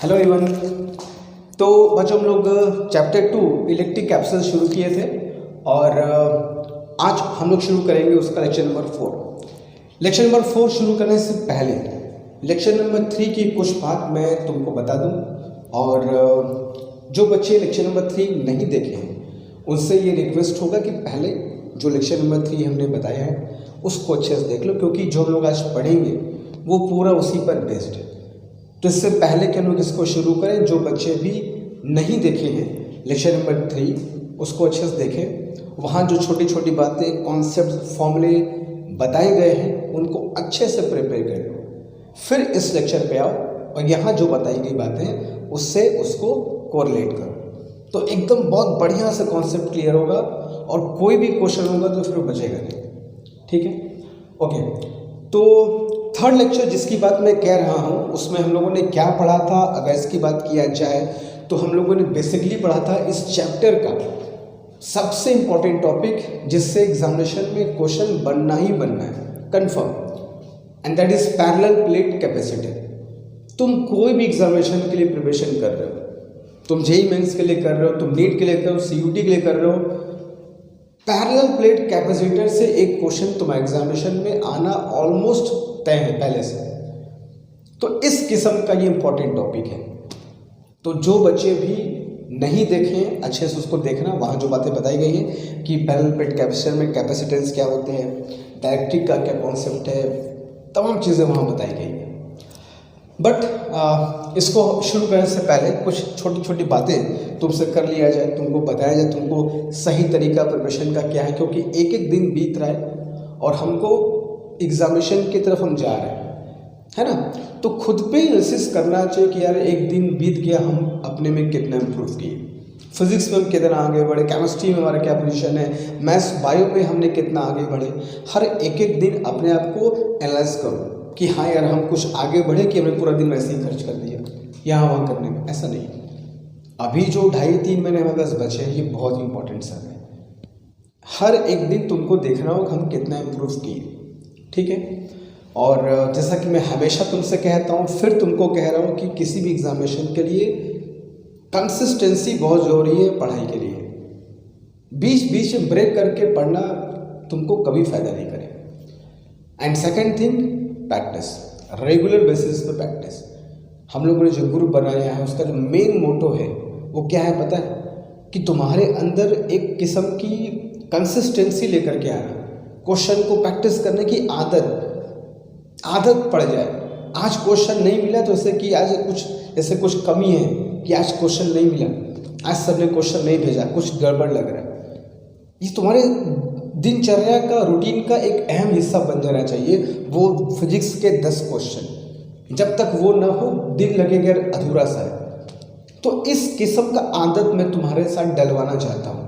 Hello everyone. तो बच्चों हम लोग चैप्टर 2 इलेक्ट्रिक कैप्सूल शुरू किए थे और आज हम लोग शुरू करेंगे उसका लेक्चर नंबर 4। लेक्चर नंबर 4 शुरू करने से पहले लेक्चर नंबर 3 की कुछ बात मैं तुमको बता दूं और जो बच्चे लेक्चर नंबर 3 नहीं देखे हैं उनसे ये रिक्वेस्ट होगा कि पहले जो लेक्चर नंबर 3 हमने बताया है उसको अच्छे से देख लो, क्योंकि जो हम लोग आज पढ़ेंगे वो पूरा उसी पर बेस्ड है। तो इससे पहले कि हम लोग इसको शुरू करें, जो बच्चे भी नहीं देखे हैं लेक्चर नंबर 3 उसको अच्छे से देखें। वहाँ जो छोटी छोटी बातें, कॉन्सेप्ट, फॉर्मूले बताए गए हैं उनको अच्छे से प्रिपेयर कर लो, फिर इस लेक्चर पे आओ और यहाँ जो बताई गई बातें उससे उसको कोरिलेट करो, तो एकदम बहुत बढ़िया से कॉन्सेप्ट क्लियर होगा और कोई भी क्वेश्चन होगा तो फिर बचेगा नहीं। ठीक है, ओके। तो थर्ड लेक्चर जिसकी बात मैं कह रहा हूँ उसमें हम लोगों ने क्या पढ़ा था, अगर इसकी बात किया जाए तो हम लोगों ने बेसिकली पढ़ा था इस चैप्टर का सबसे इम्पॉर्टेंट टॉपिक जिससे एग्जामिनेशन में क्वेश्चन बनना ही बनना है confirm, and that is parallel plate capacitor. तुम कोई भी एग्जामिनेशन के लिए प्रिपरेशन कर रहे हो, तुम जेईई मेंस के लिए कर रहे हो, तुम नीट के लिए कर रहे हो, सीयूटी के लिए कर रहे हो, पैरेलल प्लेट कैपेसिटर से एक क्वेश्चन तुम्हारे एग्जामिनेशन में आना ऑलमोस्ट तय है पहले से। तो इस किस्म का ये इंपॉर्टेंट टॉपिक है। तो जो बच्चे भी नहीं देखें अच्छे से उसको देखना, वहाँ जो बातें बताई गई हैं कि पैरेलल प्लेट कैपेसिटर में कैपेसिटेंस क्या होते हैं, डायरेक्ट्रिक का क्या कॉन्सेप्ट है, तमाम चीज़ें वहाँ बताई गई हैं। बट इसको शुरू करने से पहले कुछ छोटी छोटी बातें तुमसे कर लिया जाए, तुमको बताया जाए तुमको सही तरीका प्रिपरेशन का क्या है, क्योंकि एक एक दिन बीत रहा है और हमको एग्जामिनेशन की तरफ हम जा रहे हैं, है ना। तो खुद पे एनालिसिस करना चाहिए कि यार एक दिन बीत गया, हम अपने में कितना इम्प्रूव किए, फिजिक्स में हम कितना आगे बढ़े, केमिस्ट्री में हमारा क्या पोजीशन है, मैथ्स बायो में हमने कितना आगे बढ़े। हर एक एक दिन अपने आप को एनालाइज करो कि हाँ यार हम कुछ आगे बढ़े कि हमने पूरा दिन वैसे ही खर्च कर दिया यहाँ वहाँ करने में, ऐसा नहीं। अभी जो 2.5-3 महीने हमारे पास बचे हैं ये बहुत इंपॉर्टेंट समय है। हर एक दिन तुमको देखना होगा हम कितना इम्प्रूव किए, ठीक है। और जैसा कि मैं हमेशा तुमसे कहता हूँ, फिर तुमको कह रहा हूँ कि किसी भी एग्जामिनेशन के लिए कंसिस्टेंसी बहुत ज़रूरी है पढ़ाई के लिए। बीच बीच में ब्रेक करके पढ़ना तुमको कभी फ़ायदा नहीं करे। And second thing, practice, regular basis पे प्रैक्टिस। हम लोगों ने जो ग्रुप बनाया है उसका जो मेन मोटो है वो क्या है पता है, कि तुम्हारे अंदर एक किस्म की कंसिस्टेंसी लेकर के आना, क्वेश्चन को प्रैक्टिस करने की आदत पड़ जाए। आज क्वेश्चन नहीं मिला तो जैसे कि आज कुछ कमी है कि आज क्वेश्चन नहीं मिला, आज सबने क्वेश्चन नहीं भेजा, कुछ गड़बड़ लग रहा है। ये तुम्हारे दिनचर्या का, रूटीन का एक अहम हिस्सा बन जाना चाहिए। वो फिजिक्स के 10 क्वेश्चन जब तक वो ना हो दिन लगेगा अधूरा सा है। तो इस किस्म का आदत मैं तुम्हारे साथ डलवाना चाहता हूँ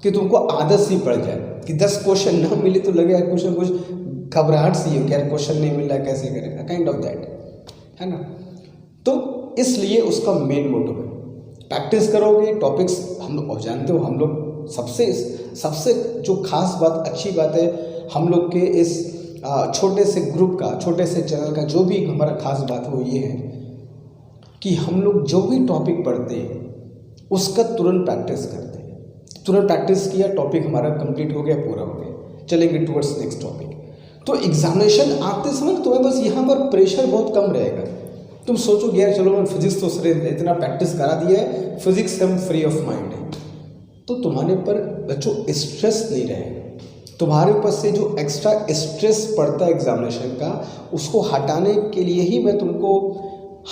कि तुमको आदत सी पड़ जाए कि 10 क्वेश्चन ना मिले तो लगे यार कुछ ना कुछ घबराहट सी हो, क्या क्वेश्चन नहीं मिल रहा है, कैसे करेगा, काइंड ऑफ दैट, है ना। तो इसलिए उसका मेन मोटो है प्रैक्टिस करोगे टॉपिक्स। हम लोग जानते हो, हम लोग सबसे जो खास बात, अच्छी बात है हम लोग के इस छोटे से ग्रुप का, छोटे से चैनल का जो भी हमारा खास बात हो ये है कि हम लोग जो भी टॉपिक पढ़ते हैं उसका तुरंत प्रैक्टिस करते हैं। तुरंत प्रैक्टिस किया, टॉपिक हमारा कंप्लीट हो गया, पूरा हो गया, चलेंगे टुवर्ड्स नेक्स्ट टॉपिक। तो एग्जामिनेशन आते समय तुम्हें बस यहाँ पर प्रेशर बहुत कम रहेगा। तुम सोचोगे यार चलो मैं फिजिक्स तो सर इतना प्रैक्टिस करा दिया है, फिजिक्स से हम फ्री ऑफ माइंड है, तो तुम्हारे ऊपर बच्चों स्ट्रेस नहीं रहेगा। तुम्हारे ऊपर से जो एक्स्ट्रा स्ट्रेस पड़ता है एग्जामिनेशन का, उसको हटाने के लिए ही मैं तुमको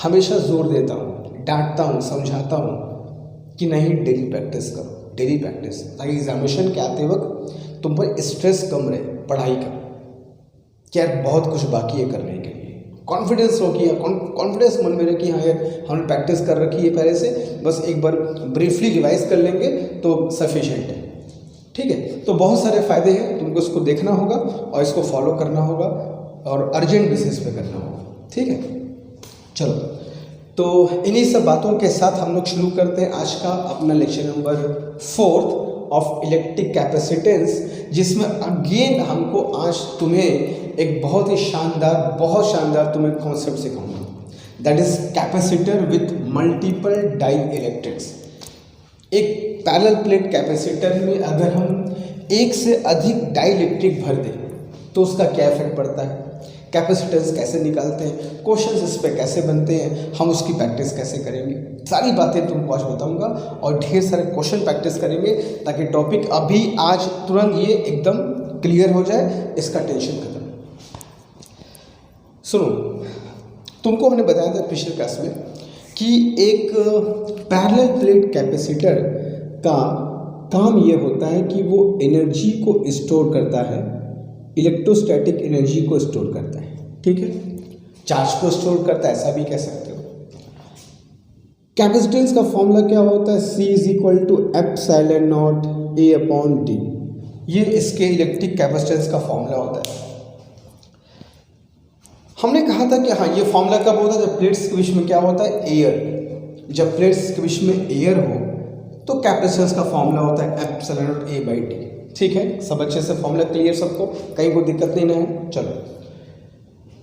हमेशा जोर देता हूँ, डांटता हूँ, समझाता हूँ कि नहीं डेली प्रैक्टिस करो, डेली प्रैक्टिस, ताकि एग्जामिनेशन के आते वक्त तुम पर स्ट्रेस कम रहे पढ़ाई का। क्या बहुत कुछ बाकी है करने के लिए, कॉन्फिडेंस हो कि कॉन्फिडेंस मन में रहे कि हाँ यार हमने प्रैक्टिस कर रखी है पहले से, बस एक बार ब्रीफली रिवाइज कर लेंगे तो सफिशिएंट है, ठीक है। तो बहुत सारे फ़ायदे हैं, तुमको इसको देखना होगा और इसको फॉलो करना होगा और अर्जेंट बेसिस पे करना होगा, ठीक है। चलो, तो इन्हीं सब बातों के साथ हम लोग शुरू करते हैं आज का अपना lecture number 4 of electric capacitance, जिसमें अगेन हमको आज तुम्हें एक बहुत शानदार तुम्हें कॉन्सेप्ट सिखाऊंगा। That is capacitor with multiple dielectrics. एक पैरेलल प्लेट कैपेसिटर में अगर हम एक से अधिक डाई इलेक्ट्रिक भर दें तो उसका क्या इफेक्ट पड़ता है, कैपेसिटेंस कैसे निकालते हैं, क्वेश्चंस इस पे कैसे बनते हैं, हम उसकी प्रैक्टिस कैसे करेंगे, सारी बातें तुमको आज बताऊंगा और ढेर सारे क्वेश्चन प्रैक्टिस करेंगे ताकि टॉपिक अभी आज तुरंत ये एकदम क्लियर हो जाए, इसका टेंशन खत्म। सुनो, तुमको हमने बताया था पिछले क्लास में कि एक पैरेलल प्लेट कैपेसिटर का काम ये होता है कि वो एनर्जी को स्टोर करता है, इलेक्ट्रोस्टैटिक एनर्जी को स्टोर करता है, ठीक है, चार्ज को स्टोर करता है, ऐसा भी कह सकते हो। कैपेसिटेंस का फॉर्मूला क्या होता है, C is equal to epsilon not A upon D, ये इसके इलेक्ट्रिक कैपेसिटेंस का फॉर्मूला होता है। हमने कहा था कि हाँ, ये फॉर्मूला कब होता है, जब प्लेट्स के बीच में क्या होता है, एयर, जब प्लेट्स के बीच में एयर हो तो कैपेसिटेंस का फॉर्मूला होता है epsilon not A by D, ठीक है। सब अच्छे से फॉर्मूला क्लियर सबको, कहीं कोई दिक्कत नहीं ना है। चलो,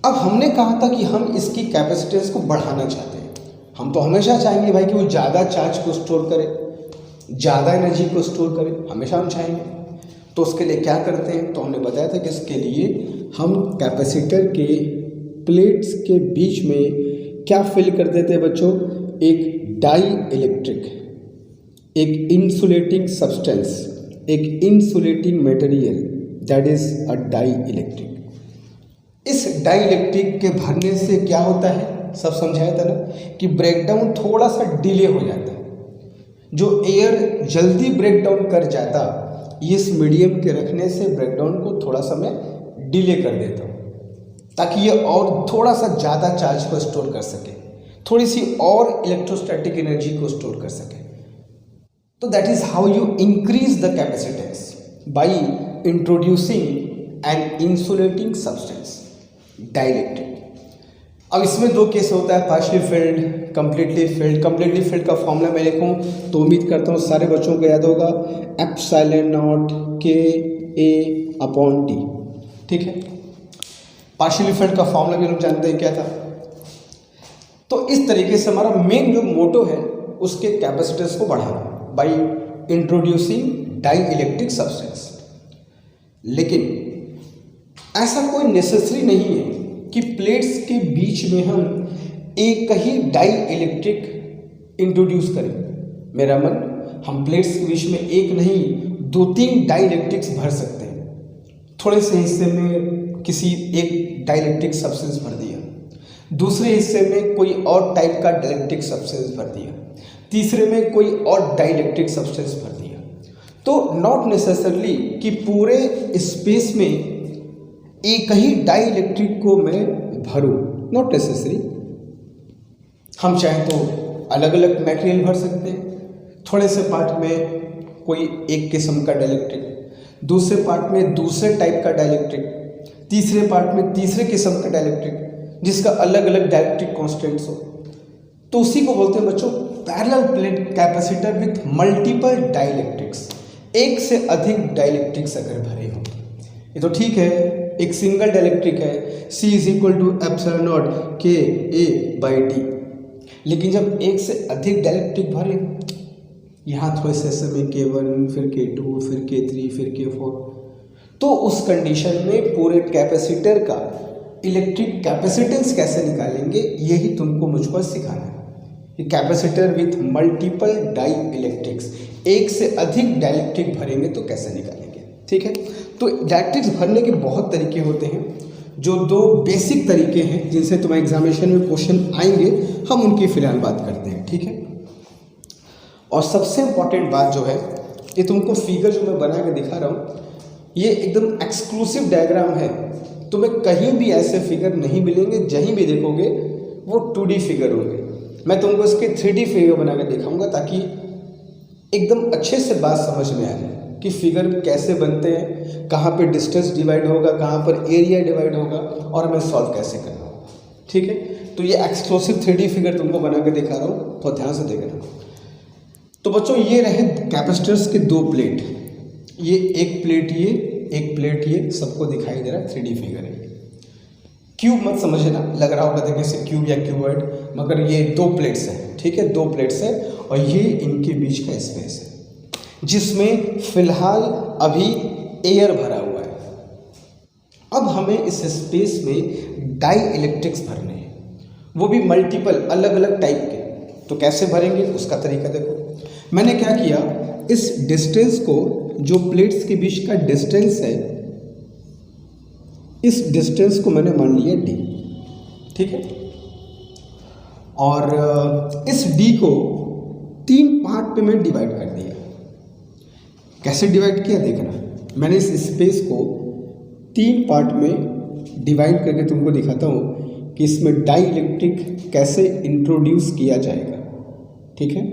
अब हमने कहा था कि हम इसकी कैपेसिटेंस को बढ़ाना चाहते हैं। हम तो हमेशा चाहेंगे भाई कि वो ज़्यादा चार्ज को स्टोर करे, ज़्यादा एनर्जी को स्टोर करे, हमेशा हम चाहेंगे। तो उसके लिए क्या करते हैं, तो हमने बताया था कि इसके लिए हम कैपेसिटर के प्लेट्स के बीच में क्या फिल कर देते हैं बच्चों, एक डाई इलेक्ट्रिक, एक इंसुलेटिंग सब्सटेंस, एक insulating material, that is a dielectric. इस डाई इलेक्ट्रिक के भरने से क्या होता है, सब समझाया था ना कि ब्रेकडाउन थोड़ा सा डिले हो जाता है। जो एयर जल्दी ब्रेकडाउन कर जाता, इस मीडियम के रखने से ब्रेकडाउन को थोड़ा सा मैं डिले कर देता हूँ ताकि ये और थोड़ा सा ज़्यादा चार्ज को स्टोर कर सके, थोड़ी सी और इलेक्ट्रोस्टैटिक एनर्जी को स्टोर कर सके। तो that is how you increase the capacitance by introducing N insulating substance, dielectric. अब इसमें दो केस होता है, partially field, completely filled. Completely filled का फॉर्मूला मैं लिखूं तो उम्मीद करता हूँ सारे बच्चों को याद होगा, epsilon naught K A upon D, ठीक है। पार्शियली फिल्ड का फॉर्मूला भी लोग जानते हैं क्या था। तो इस तरीके से हमारा मेन जो मोटो है उसके कैपेसिटेंस को बढ़ाना by introducing dielectric substance. लेकिन ऐसा कोई नेसेसरी नहीं है कि प्लेट्स के बीच में हम एक ही डाई इलेक्ट्रिक इंट्रोड्यूस करें। मेरा मन, हम प्लेट्स के बीच में एक नहीं 2-3 डाई इलेक्ट्रिक्स भर सकते हैं। थोड़े से हिस्से में किसी एक डाई इलेक्ट्रिक सब्सटेंस भर दिया, दूसरे हिस्से में कोई और टाइप का डाइलेक्ट्रिक सब्सटेंस भर दिया, तीसरे में कोई और डाइलेक्ट्रिक सब्सटेंस भर दिया। तो नॉट नेसेसरली कि पूरे स्पेस में एक ही डाइलेक्ट्रिक को मैं भरूं, नॉट नेसेसरी। हम चाहें तो अलग अलग मटेरियल भर सकते हैं। थोड़े से पार्ट में कोई एक किस्म का डाइलेक्ट्रिक, दूसरे पार्ट में दूसरे टाइप का डाइलेक्ट्रिक, तीसरे पार्ट में तीसरे किस्म का डाइलेक्ट्रिक जिसका अलग अलग डाइलेक्ट्रिक कॉन्स्टेंट्स हो। तो उसी को बोलते हैं बच्चों parallel plate capacitor with multiple dielectrics. एक से अधिक डाइलेक्ट्रिक्स अगर भरे हो, ये तो ठीक है, एक सिंगल डाइलेक्ट्रिक है, C is equal to epsilon naught K A by D। लेकिन जब एक से अधिक डाइलेक्ट्रिक भरे, यहाँ थोड़े से समय K1, फिर K2, फिर K3, फिर K4, तो उस कंडीशन में पूरे कैपेसिटर का इलेक्ट्रिक कैपेसिटेंस कैसे निकालेंगे, यही तुमको मुझको सिखाना है। कि capacitor with multiple dielectrics, एक से अधिक डाइलेक्ट्रिक भरेंगे तो कैसे निकालेंगे, ठीक है। तो डाइलेक्ट्रिक्स भरने के बहुत तरीके होते हैं, जो 2 बेसिक तरीके हैं जिनसे तुम्हारे एग्जामिनेशन में क्वेश्चन आएंगे, हम उनकी फिलहाल बात करते हैं, ठीक है। और सबसे इम्पॉर्टेंट बात जो है, ये तुमको फिगर जो मैं बना के दिखा रहा हूँ, ये एकदम एक्सक्लूसिव डायग्राम है। तुम्हें कहीं भी ऐसे फिगर नहीं मिलेंगे, जहीं भी देखोगे वो 2D फिगर होंगे। मैं तुमको इसके 3D फिगर बना के दिखाऊंगा ताकि एकदम अच्छे से बात समझ में आ जाए कि फिगर कैसे बनते हैं, कहाँ पे डिस्टेंस डिवाइड होगा, कहाँ पर एरिया डिवाइड होगा और हमें सॉल्व कैसे करना होगा, ठीक है। तो ये एक्सक्लूसिव 3D फिगर तुमको बना के दिखा रहा हूँ, तो ध्यान से देखना। तो बच्चों ये रहे कैपेसिटर्स के 2 प्लेट, ये एक प्लेट ये, एक प्लेट ये, सबको दिखाई दे रहा है, 3D फिगर है। क्यूब मत समझना, लग रहा होगा देखिए से क्यूब या क्यूबॉइड, मगर ये 2 प्लेट्स हैं, ठीक है, 2 प्लेट्स है और ये इनके बीच का स्पेस है जिसमें फिलहाल अभी एयर भरा हुआ है। अब हमें इस स्पेस में डाई इलेक्ट्रिक्स भरने हैं, वो भी मल्टीपल अलग अलग टाइप के। तो कैसे भरेंगे उसका तरीका देखो। मैंने क्या किया, इस डिस्टेंस को, जो प्लेट्स के बीच का डिस्टेंस है, इस डिस्टेंस को मैंने मान लिया d, ठीक है, और इस d को 3 पार्ट पे मैं डिवाइड कर दिया। कैसे डिवाइड किया देखना, मैंने इस स्पेस को 3 पार्ट में डिवाइड करके तुमको दिखाता हूँ कि इसमें डाई इलेक्ट्रिक कैसे इंट्रोड्यूस किया जाएगा, ठीक है।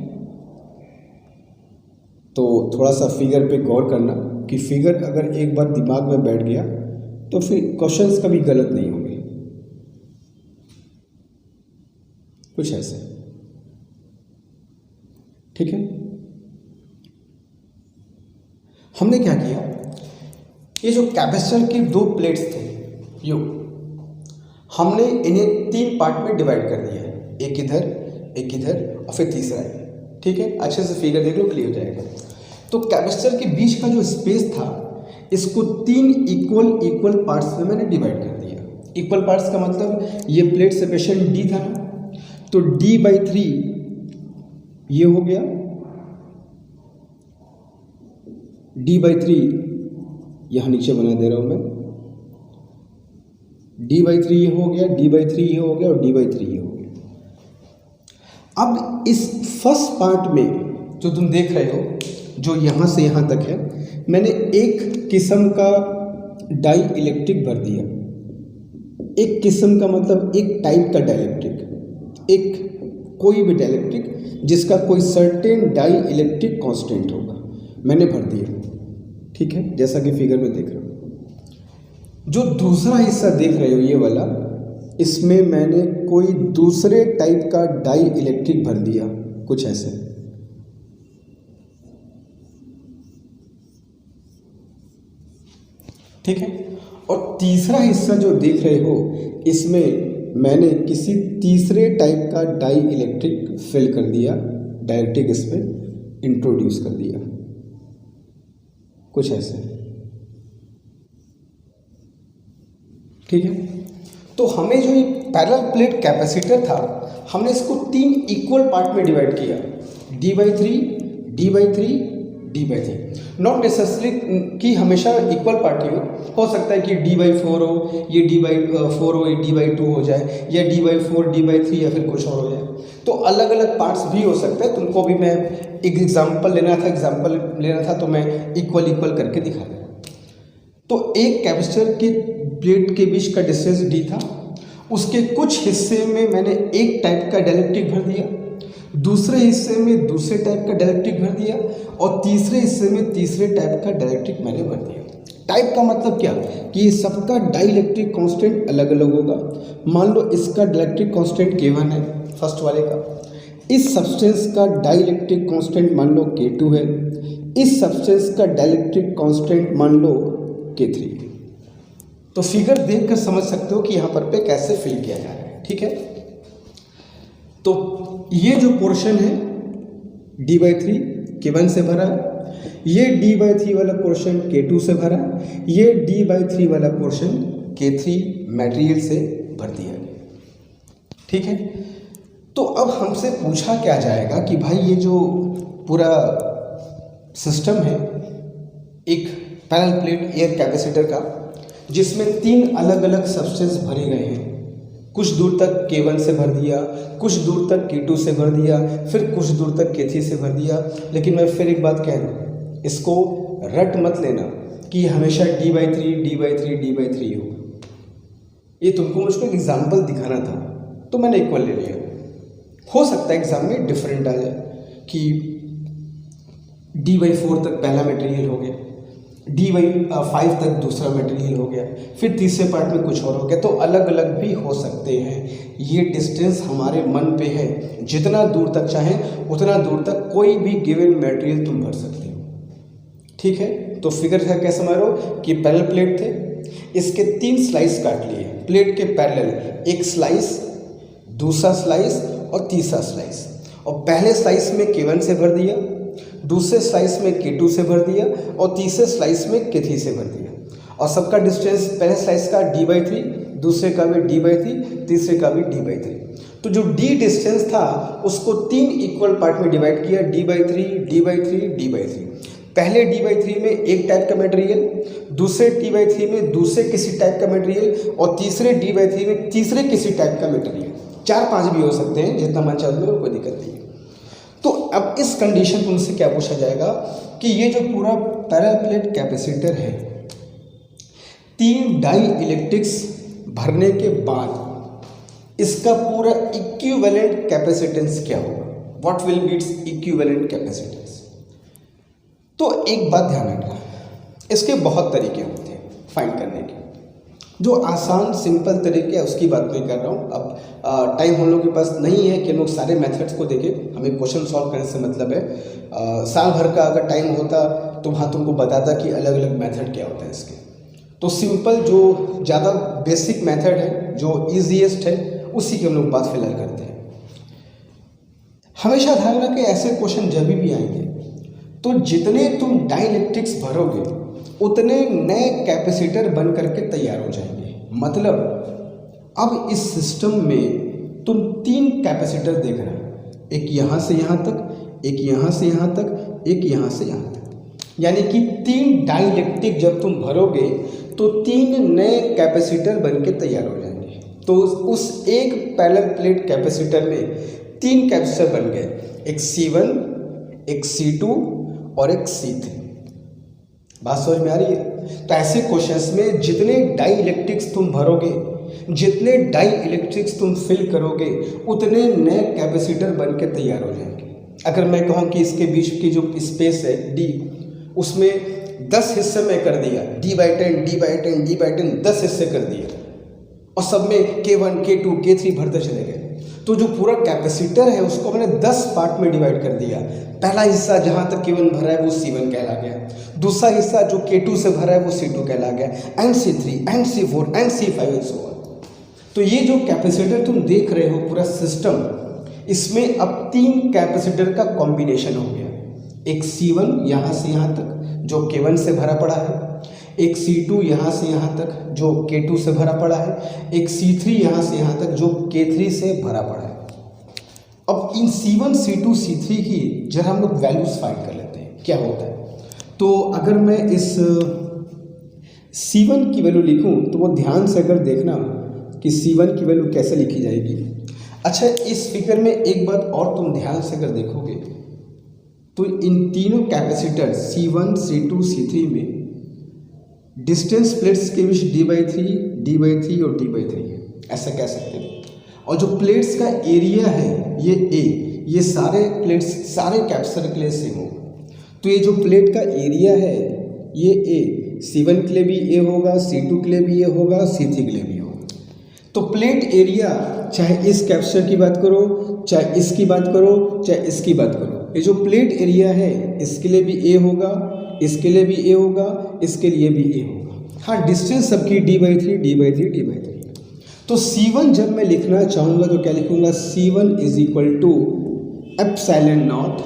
तो थोड़ा सा फिगर पे गौर करना कि फिगर अगर एक बार दिमाग में बैठ गया तो फिर क्वेश्चंस कभी गलत नहीं होंगे। कुछ ऐसे, ठीक है। हमने क्या किया, ये जो कैपेसिटर की 2 प्लेट्स थे, यो हमने इन्हें 3 पार्ट में डिवाइड कर दिया, एक इधर और फिर तीसरा है, ठीक है। अच्छे से फिगर देख लो, क्लियर हो जाएगा। तो कैपेसिटर के बीच का जो स्पेस था, इसको 3 इक्वल पार्ट्स में मैंने डिवाइड कर दिया। इक्वल पार्ट्स का मतलब ये प्लेट सेपरेशन d था ना, तो d/3 ये हो गया, d/3 यहाँ नीचे बना दे रहा हूँ मैं, d/3 ये हो गया, d/3 ये हो गया और d/3 ये हो गया। अब इस फर्स्ट पार्ट में जो तुम देख रहे हो, जो यहाँ से यहाँ तक है, मैंने एक किस्म का डाई इलेक्ट्रिक भर दिया। एक किस्म का मतलब एक टाइप का डाइलेक्ट्रिक, एक कोई भी डाइलेक्ट्रिक जिसका कोई सर्टेन डाई इलेक्ट्रिक कांस्टेंट होगा, मैंने भर दिया, ठीक है, जैसा कि फिगर में देख रहे हो। जो दूसरा हिस्सा देख रहे हो ये वाला, इसमें मैंने कोई दूसरे टाइप का डाई इलेक्ट्रिक भर दिया, कुछ ऐसे, ठीक है। और तीसरा हिस्सा जो देख रहे हो, इसमें मैंने किसी तीसरे टाइप का डाई इलेक्ट्रिक फिल कर दिया, डाइलेक्ट्रिक इस पर इंट्रोड्यूस कर दिया, कुछ ऐसे, ठीक है। तो हमें जो ये पैरेलल प्लेट कैपेसिटर था, हमने इसको 3 इक्वल पार्ट में डिवाइड किया, d/3 d/3 d/3। Not necessary कि हमेशा इक्वल पार्ट ही हो सकता है कि d/4 हो, ये d/4 हो, ये d/2 हो जाए, या d/4 d/3 या फिर कुछ और हो जाए। तो अलग अलग पार्ट्स भी हो सकते हैं। तुमको भी मैं एक एग्जाम्पल लेना था तो मैं इक्वल करके दिखा दूँ। तो एक कैपेसिटर के प्लेट के बीच का डिस्टेंस d था, उसके कुछ हिस्से में मैंने एक टाइप का डाइलेक्ट्रिक भर दिया, दूसरे हिस्से में दूसरे टाइप का डाइलेक्ट्रिक भर दिया, और तीसरे हिस्से में तीसरे टाइप का डाइलेक्ट्रिक मैंने भर दिया। टाइप का मतलब क्या कि ये सबका डाइलेक्ट्रिक कांस्टेंट अलग अलग होगा। मान लो इसका डाइलेक्ट्रिक कांस्टेंट K1 है, फर्स्ट वाले का, इस सब्सटेंस का डाइलेक्ट्रिक कांस्टेंट मान लो K2 है, इस सब्सटेंस का डाइलेक्ट्रिक कांस्टेंट मान लो K3। तो फिगर देखकर समझ सकते हो कि यहाँ पर पे कैसे फिल किया जा रहा है, ठीक है। तो ये जो पोर्शन है d/3 K1 से भरा है, ये d/3 वाला पोर्शन K2 से भरा है, ये d/3 वाला पोर्शन K3 मटेरियल से भर दिया गया, ठीक है। तो अब हमसे पूछा क्या जाएगा कि भाई ये जो पूरा सिस्टम है एक पैरेलल प्लेट एयर कैपेसिटर का, जिसमें 3 अलग अलग सब्सटेंस भरे गए हैं, कुछ दूर तक K1 से भर दिया, कुछ दूर तक K2 से भर दिया, फिर कुछ दूर तक K3 से भर दिया। लेकिन मैं फिर एक बात कह दूँ, इसको रट मत लेना कि हमेशा d/3 d/3 d/3 होगा। ये तुमको मुझको एक एग्जाम्पल दिखाना था तो मैंने इक्वल ले लिया। हो सकता है एग्जाम में डिफरेंट आ जाए कि d/4 तक पहला मटेरियल हो गया, d/5 तक दूसरा मटेरियल हो गया, फिर तीसरे पार्ट में कुछ और हो गया। तो अलग अलग भी हो सकते हैं। ये डिस्टेंस हमारे मन पे है, जितना दूर तक चाहें उतना दूर तक कोई भी गिवन मटेरियल तुम भर सकते हो, ठीक है। तो फिगर है क्या समझ रहे हो कि पैरेलल प्लेट थे, इसके 3 स्लाइस काट लिए प्लेट के पैरेलल, एक स्लाइस दूसरा स्लाइस और तीसरा स्लाइस। और पहले स्लाइस में K1 से भर दिया, दूसरे स्लाइस में K2 से भर दिया और तीसरे स्लाइस में K3 से भर दिया। और सबका डिस्टेंस पहले स्लाइस का d/3, दूसरे का भी d/3, तीसरे का भी d/3। तो जो d डिस्टेंस था उसको 3 इक्वल पार्ट में डिवाइड किया, d/3, d/3, d/3। पहले d/3 में एक टाइप का मटेरियल, दूसरे d/3 में दूसरे किसी टाइप का मटेरियल और तीसरे d/3 में तीसरे किसी टाइप का मटेरियल। 4-5 भी हो सकते हैं, जितना मन चाहे कोई दिक्कत नहीं है। तो अब इस कंडीशन में उनसे क्या पूछा जाएगा कि ये जो पूरा पैरेलल प्लेट कैपेसिटर है, 3 डाई इलेक्ट्रिक्स भरने के बाद इसका पूरा इक्विवेलेंट कैपेसिटेंस क्या होगा, what will be its equivalent capacitance. तो एक बात ध्यान रखना, इसके बहुत तरीके होते हैं फाइंड करने के। जो आसान सिंपल तरीके है उसकी बात नहीं कर रहा हूँ। अब टाइम हम लोग के पास नहीं है कि हम लोग सारे मेथड्स को देखें, हमें क्वेश्चन सॉल्व करने से मतलब है। साल भर का अगर टाइम होता तो वहाँ तुमको बताता कि अलग अलग मेथड क्या होता है इसके। तो सिंपल जो ज़्यादा बेसिक मेथड है, जो ईजीएस्ट है, उसी की हम लोग बात फिलहाल करते हैं। हमेशा ध्यान रखें ऐसे क्वेश्चन जब भी आएंगे तो जितने तुम डाइलेक्ट्रिक्स भरोगे उतने नए कैपेसिटर बन करके तैयार हो जाएंगे। मतलब अब इस सिस्टम में तुम 3 कैपेसिटर देख रहे हो, एक यहाँ से यहाँ तक, एक यहाँ से यहाँ तक, एक यहाँ से यहाँ तक। यानी कि 3 डाइलेक्ट्रिक जब तुम भरोगे तो 3 नए कैपेसिटर बन के तैयार हो जाएंगे। तो उस एक पैरेलल प्लेट कैपेसिटर में 3 कैपेसिटर बन गए, एक C1, एक C2 और एक C3। बात समझ में आ रही है। तो ऐसे क्वेश्चंस में जितने डाई इलेक्ट्रिक्स तुम भरोगे, जितने डाई इलेक्ट्रिक्स तुम फिल करोगे, उतने नए कैपेसिटर बन के तैयार हो जाएंगे। अगर मैं कहूँ कि इसके बीच की जो स्पेस है D, उसमें 10 हिस्से में कर दिया, d/10, d/10, d/10, 10 हिस्से कर दिए और सब में K1, K2, K3 भरते चले गए। तो जो पूरा कैपेसिटर है उसको मैंने 10 पार्ट में डिवाइड कर दिया। पहला हिस्सा जहाँ तक K1 भरा है वो C1 कहला गया, दूसरा हिस्सा जो K2 से भरा है वो C2 कहला गया, and C3 and C4 and C5 and so on. तो ये जो कैपेसिटर तुम देख रहे हो पूरा सिस्टम, इसमें अब 3 कैपेसिटर का कॉम्बिनेशन हो गया। एक C1 यहाँ से यहाँ तक जो K1 से भरा पड़ा है, एक C2 यहाँ से यहाँ तक जो K2 से भरा पड़ा है, एक C3 यहाँ से यहाँ तक जो K3 से भरा पड़ा है। अब इन C1, C2, C3 की जरा हम लोग वैल्यूज फाइंड कर लेते हैं क्या होता है। तो अगर मैं इस C1 की वैल्यू लिखूं तो वो ध्यान से अगर देखना कि C1 की वैल्यू कैसे लिखी जाएगी। अच्छा, इस फिगर में एक बात और तुम ध्यान से अगर देखोगे तो इन तीनों कैपेसिटर C1, C2, C3 में डिस्टेंस प्लेट्स के बीच d/3, d/3 और d/3 है, ऐसा कह सकते हैं। और जो प्लेट्स का एरिया है ये A, ये सारे प्लेट्स सारे कैपेसिटर के लिए सेम होगा। तो ये जो प्लेट का एरिया है ये A, C1 के लिए भी A होगा, C2 के लिए भी A होगा, C3 के लिए भी होगा। तो प्लेट एरिया चाहे इस कैपेसिटर की बात करो, चाहे इसकी बात करो, चाहे इसकी बात करो, ये जो प्लेट एरिया है इसके लिए भी A होगा, इसके लिए भी A होगा, इसके लिए भी A होगा। हाँ, डिस्टेंस सबकी d/3, d/3, d/3। तो C1 जब मैं लिखना चाहूँगा तो क्या लिखूँगा, C1 is equal to epsilon naught.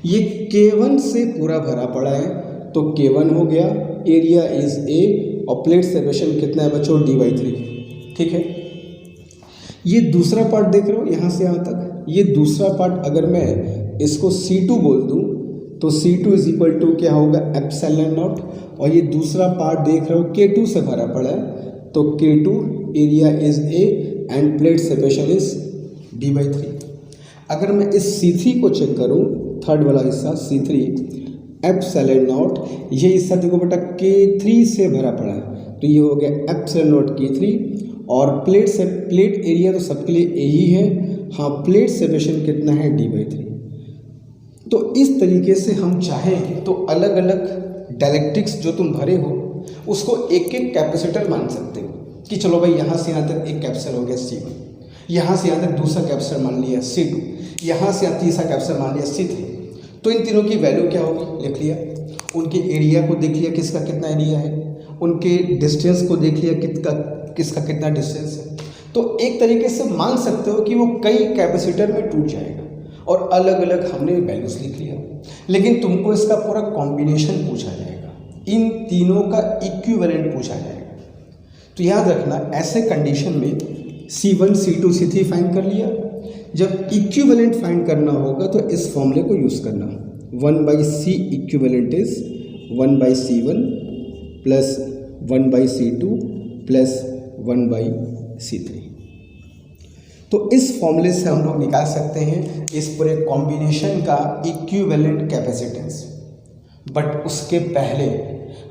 ये K1 से पूरा भरा पड़ा है तो K1 हो गया, एरिया इज A और प्लेट सेपरेशन कितना है बच्चों, d/3। ठीक है, ये दूसरा पार्ट देख रहे हो यहाँ से यहाँ तक। ये दूसरा पार्ट अगर मैं इसको C2 बोल दूँ तो C2 इज इक्वल टू क्या होगा, एप्सिलॉन नॉट। और ये दूसरा पार्ट देख रहे हो K2 से भरा पड़ा है तो K2 area is A end plate separation is d/3। अगर मैं इस C3 को चेक करूं, थर्ड वाला हिस्सा C3 एप्सिलॉन नॉट, ये हिस्सा देखो बेटा K3 से भरा पड़ा है तो ये हो गया एप्सिलॉन नॉट K3। और प्लेट एरिया तो सबके लिए A ही है, हाँ, प्लेट सेपरेशन कितना है, d/3। तो इस तरीके से हम चाहें तो अलग अलग डाइलेक्ट्रिक्स जो तुम भरे हो उसको एक एक कैपेसिटर मान सकते हो कि चलो भाई यहाँ से यहाँ तक एक कैपेसिटर हो गया C1, यहाँ से यहाँ तक दूसरा कैपेसिटर मान लिया C2, यहाँ से यहाँ तीसरा कैपेसिटर मान लिया C3। तो इन तीनों की वैल्यू क्या होगी लिख लिया, उनके एरिया को देख लिया किसका कितना एरिया है, उनके डिस्टेंस को देख लिया किसका कितना डिस्टेंस है। तो एक तरीके से मान सकते हो कि वो कई कैपेसिटर में टूट जाएगा और अलग अलग हमने वैल्यूज लिख लिया, लेकिन तुमको इसका पूरा कॉम्बिनेशन पूछा जाएगा, इन तीनों का इक्विवेलेंट पूछा जाएगा। तो याद रखना ऐसे कंडीशन में C1 C2 C3 फाइंड कर लिया। जब इक्विवेलेंट फाइंड करना होगा तो इस फॉर्मूले को यूज़ करना, 1/C equivalent is 1/C1 plus 1/C2 plus 1/C3। तो इस फॉर्मूले से हम लोग निकाल सकते हैं इस पूरे कॉम्बिनेशन का इक्विवेलेंट कैपेसिटेंस। बट उसके पहले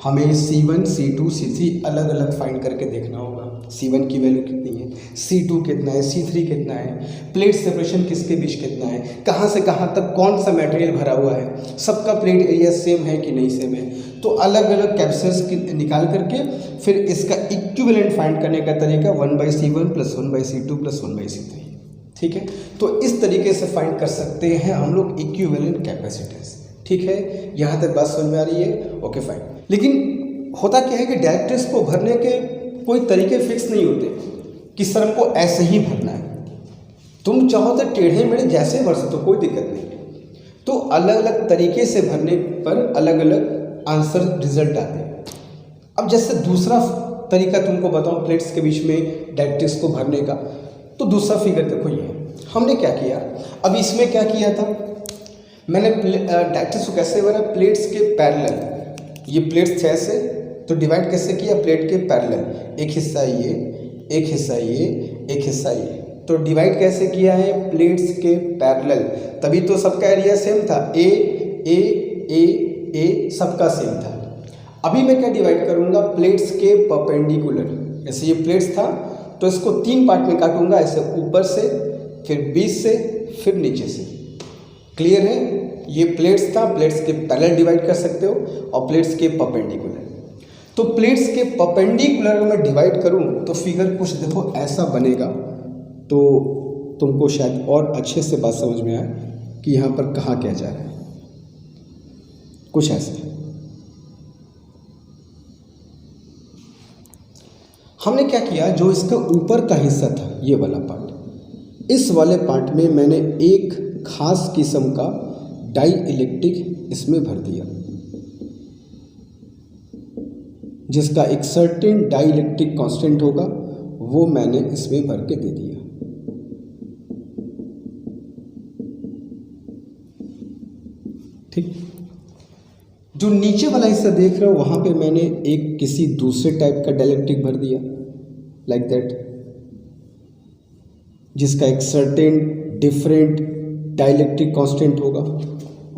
हमें C1 C2 C3 अलग अलग फाइंड करके देखना होगा। C1 की वैल्यू कितनी है, C2 कितना है, C3 कितना है, प्लेट सेपरेशन किसके बीच कितना है, कहाँ से कहाँ तक कौन सा मटेरियल भरा हुआ है, सबका प्लेट एरिया सेम है कि नहीं सेम है। तो अलग अलग कैपेसिटेंस निकाल करके फिर इसका इक्विवेलेंट फाइंड करने का तरीका 1/C1 plus 1/C2 plus 1/C3। ठीक है, तो इस तरीके से फाइंड कर सकते हैं हम लोग इक्विवेलेंट कैपेसिटेंस। ठीक है, यहाँ तक बात समझ में आ रही है? Okay fine. लेकिन होता क्या है कि डायरेक्ट्रिक्स को भरने के कोई तरीके फिक्स नहीं होते कि सर हमको ऐसे ही भरना है। तुम चाहो तो टेढ़े मेढ़े जैसे भर सकते हो, कोई दिक्कत नहीं है। तो अलग अलग तरीके से भरने पर अलग अलग आंसर रिजल्ट आते हैं। अब जैसे दूसरा तरीका तुमको बताऊं प्लेट्स के बीच में डायरेक्ट्रिक्स को भरने का, तो दूसरा फिगर देखो ये हमने क्या किया। अब इसमें क्या किया था, मैंने डायरेक्ट्रिक्स को कैसे भरा, प्लेट्स के पैरेलल, ये प्लेट्स थे ऐसे, तो डिवाइड कैसे किया, प्लेट के पैरेलल, एक हिस्सा ये, एक हिस्सा ये, एक हिस्सा ये। तो डिवाइड कैसे किया है, प्लेट्स के पैरेलल, तभी तो सबका एरिया सेम था, ए ए ए ए सबका सेम था। अभी मैं क्या डिवाइड करूंगा, प्लेट्स के परपेंडिकुलर, जैसे ये प्लेट्स था तो इसको 3 पार्ट में काटूंगा, ऐसे ऊपर से, फिर बीच से, फिर नीचे से। क्लियर है? ये प्लेट्स था, प्लेट्स के पैरेलल डिवाइड कर सकते हो और प्लेट्स के परपेंडिकुलर। तो प्लेट्स के परपेंडिकुलर में डिवाइड करूं तो फिगर कुछ देखो ऐसा बनेगा, तो तुमको शायद और अच्छे से बात समझ में आए कि यहाँ पर कहा क्या जा रहा है। कुछ ऐसे हमने क्या किया, जो इसका ऊपर का हिस्सा था ये वाला पार्ट, इस वाले पार्ट में मैंने एक खास किस्म का डाई इलेक्ट्रिक इसमें भर दिया, जिसका एक सर्टेन डाई इलेक्ट्रिक कांस्टेंट होगा, वो मैंने इसमें भर के दे दिया। ठीक, जो नीचे वाला हिस्सा देख रहे हो वहां पे मैंने एक किसी दूसरे टाइप का डाइलेक्ट्रिक भर दिया, लाइक दैट, जिसका एक सर्टेन डिफरेंट डाइलेक्ट्रिक कांस्टेंट होगा,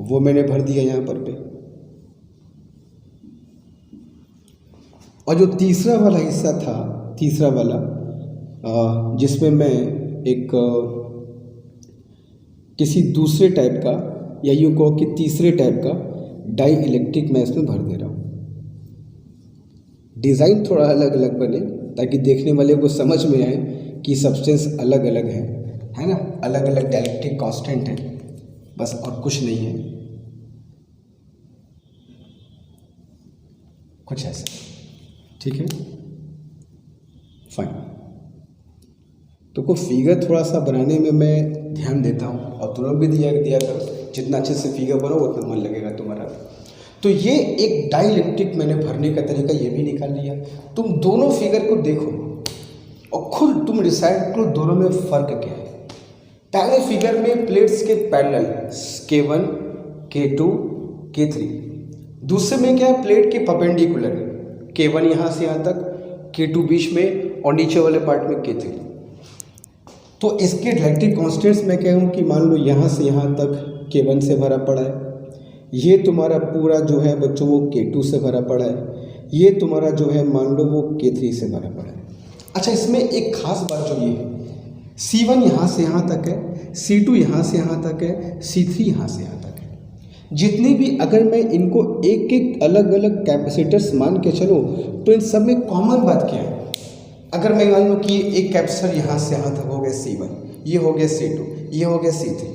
वो मैंने भर दिया यहाँ पर पे। और जो तीसरा वाला हिस्सा था, तीसरा वाला जिसमें मैं एक किसी दूसरे टाइप का, या यूँ कहो कि तीसरे टाइप का डाई इलेक्ट्रिक मैं इसमें भर दे रहा हूँ। डिज़ाइन थोड़ा अलग अलग बने ताकि देखने वाले को समझ में आए कि सब्सटेंस अलग अलग है ना, अलग अलग डाइलेक्ट्रिक कांस्टेंट है, बस और कुछ नहीं है। कुछ ऐसा, ठीक है, फाइन। तो को फिगर थोड़ा सा बनाने में मैं ध्यान देता हूँ और तुम लोग भी दिया करो, जितना अच्छे से फिगर बनाओ उतना मन लगेगा तुम्हारा। तो ये एक डाइलेक्ट्रिक मैंने भरने का तरीका ये भी निकाल लिया। तुम दोनों फिगर को देखो और खुद तुम डिसाइड करो दोनों में फ़र्क क्या है। पहले फिगर में प्लेट्स के पैरेलल K1 K2 K3, दूसरे में क्या है, प्लेट के परपेंडिकुलर K1 यहाँ से यहाँ तक, K2 बीच में और नीचे वाले पार्ट में K3। तो इसके डाइलेक्ट्रिक कांस्टेंट्स मैं कह रहा हूँ कि मान लो यहाँ से यहाँ तक K1 से भरा पड़ा है, ये तुम्हारा पूरा जो है बच्चों वो K2 से भरा पड़ा है, ये तुम्हारा जो है मान लो वो K3 से भरा पड़ा है। अच्छा, इसमें एक खास बात जो ये है, C1 यहाँ से यहाँ तक है, C2 यहाँ से यहाँ तक है, C3 यहाँ से यहाँ तक है। जितनी भी अगर मैं इनको एक एक अलग अलग कैपेसिटर्स मान के चलूँ तो इन सब में कॉमन बात क्या है। अगर मैं मान लूँ कि एक कैपेसिटर यहाँ से यहाँ तक हो गया C1, ये हो गया C2, ये हो गया C3,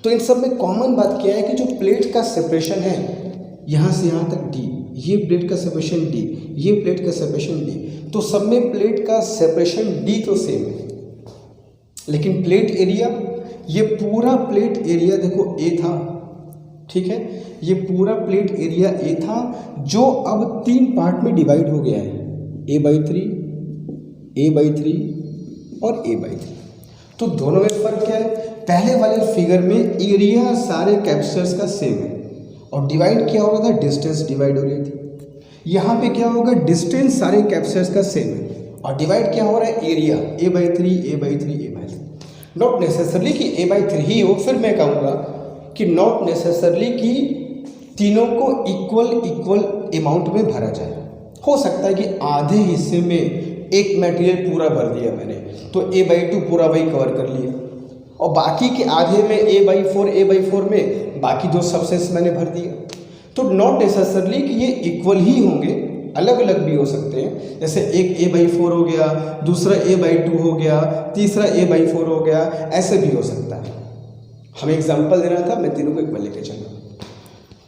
तो इन सब में कॉमन बात क्या है कि जो प्लेट का सेपरेशन है यहाँ से यहाँ तक D, ये प्लेट का सेपरेशन D, ये प्लेट का सेपरेशन D, तो सब में प्लेट का सेपरेशन D तो सेम है। लेकिन प्लेट एरिया, ये पूरा प्लेट एरिया देखो ए था, ठीक है, ये पूरा प्लेट एरिया ए था जो अब 3 पार्ट में डिवाइड हो गया है, a/3, a/3 और a/3। तो दोनों में फर्क क्या है? पहले वाले फिगर में एरिया सारे कैपेसिटर्स का सेम है और डिवाइड क्या हो रहा था, डिस्टेंस डिवाइड हो रही थी। यहाँ पे क्या होगा, डिस्टेंस सारे कैपेसिटर्स का सेम है और डिवाइड क्या हो रहा है, area a/3 a/3 a/3। Not necessarily कि a/3 ही हो, फिर मैं कहूँगा कि नॉट नेसेसरली कि तीनों को इक्वल अमाउंट में भरा जाए। हो सकता है कि आधे हिस्से में एक मटेरियल पूरा भर दिया मैंने, तो a/2 पूरा वही कवर कर लिया और बाकी के आधे में a/4 में बाकी 2 सबसेट्स मैंने भर दिया। तो नॉट नेसेसरली कि ये इक्वल ही होंगे, अलग अलग भी हो सकते हैं। जैसे एक a/4 हो गया, दूसरा a/2 हो गया, तीसरा a/4 हो गया, ऐसे भी हो सकता है। हमें एग्जांपल देना था, मैं तीनों को इक्वल लेके चला।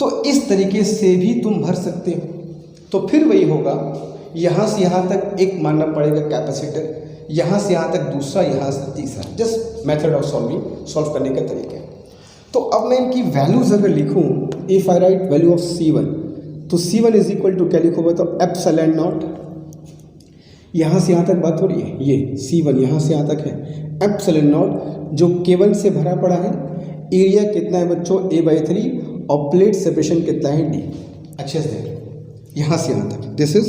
तो इस तरीके से भी तुम भर सकते हो। तो फिर वही होगा, यहाँ से यहाँ तक एक मानना पड़ेगा कैपेसिटर, यहाँ से यहाँ तक दूसरा, यहाँ से तीसरा। जस्ट मेथड ऑफ सॉल्व करने का तरीका है। तो अब मैं इनकी वैल्यूज़ अगर लिखूँ, if I right value of C1, तो C1 इज इक्वल टू क्या लिखूँगा, तो एप्सिलॉन नॉट, यहाँ से यहाँ तक बात हो रही है, ये C1 यहाँ से यहाँ तक है, एप्सिलॉन नॉट जो K1 से भरा पड़ा है। एरिया कितना है बच्चों, a/3 और प्लेट सेपरेशन कितना है, d। अच्छे से देख लो, यहाँ से यहाँ तक, this is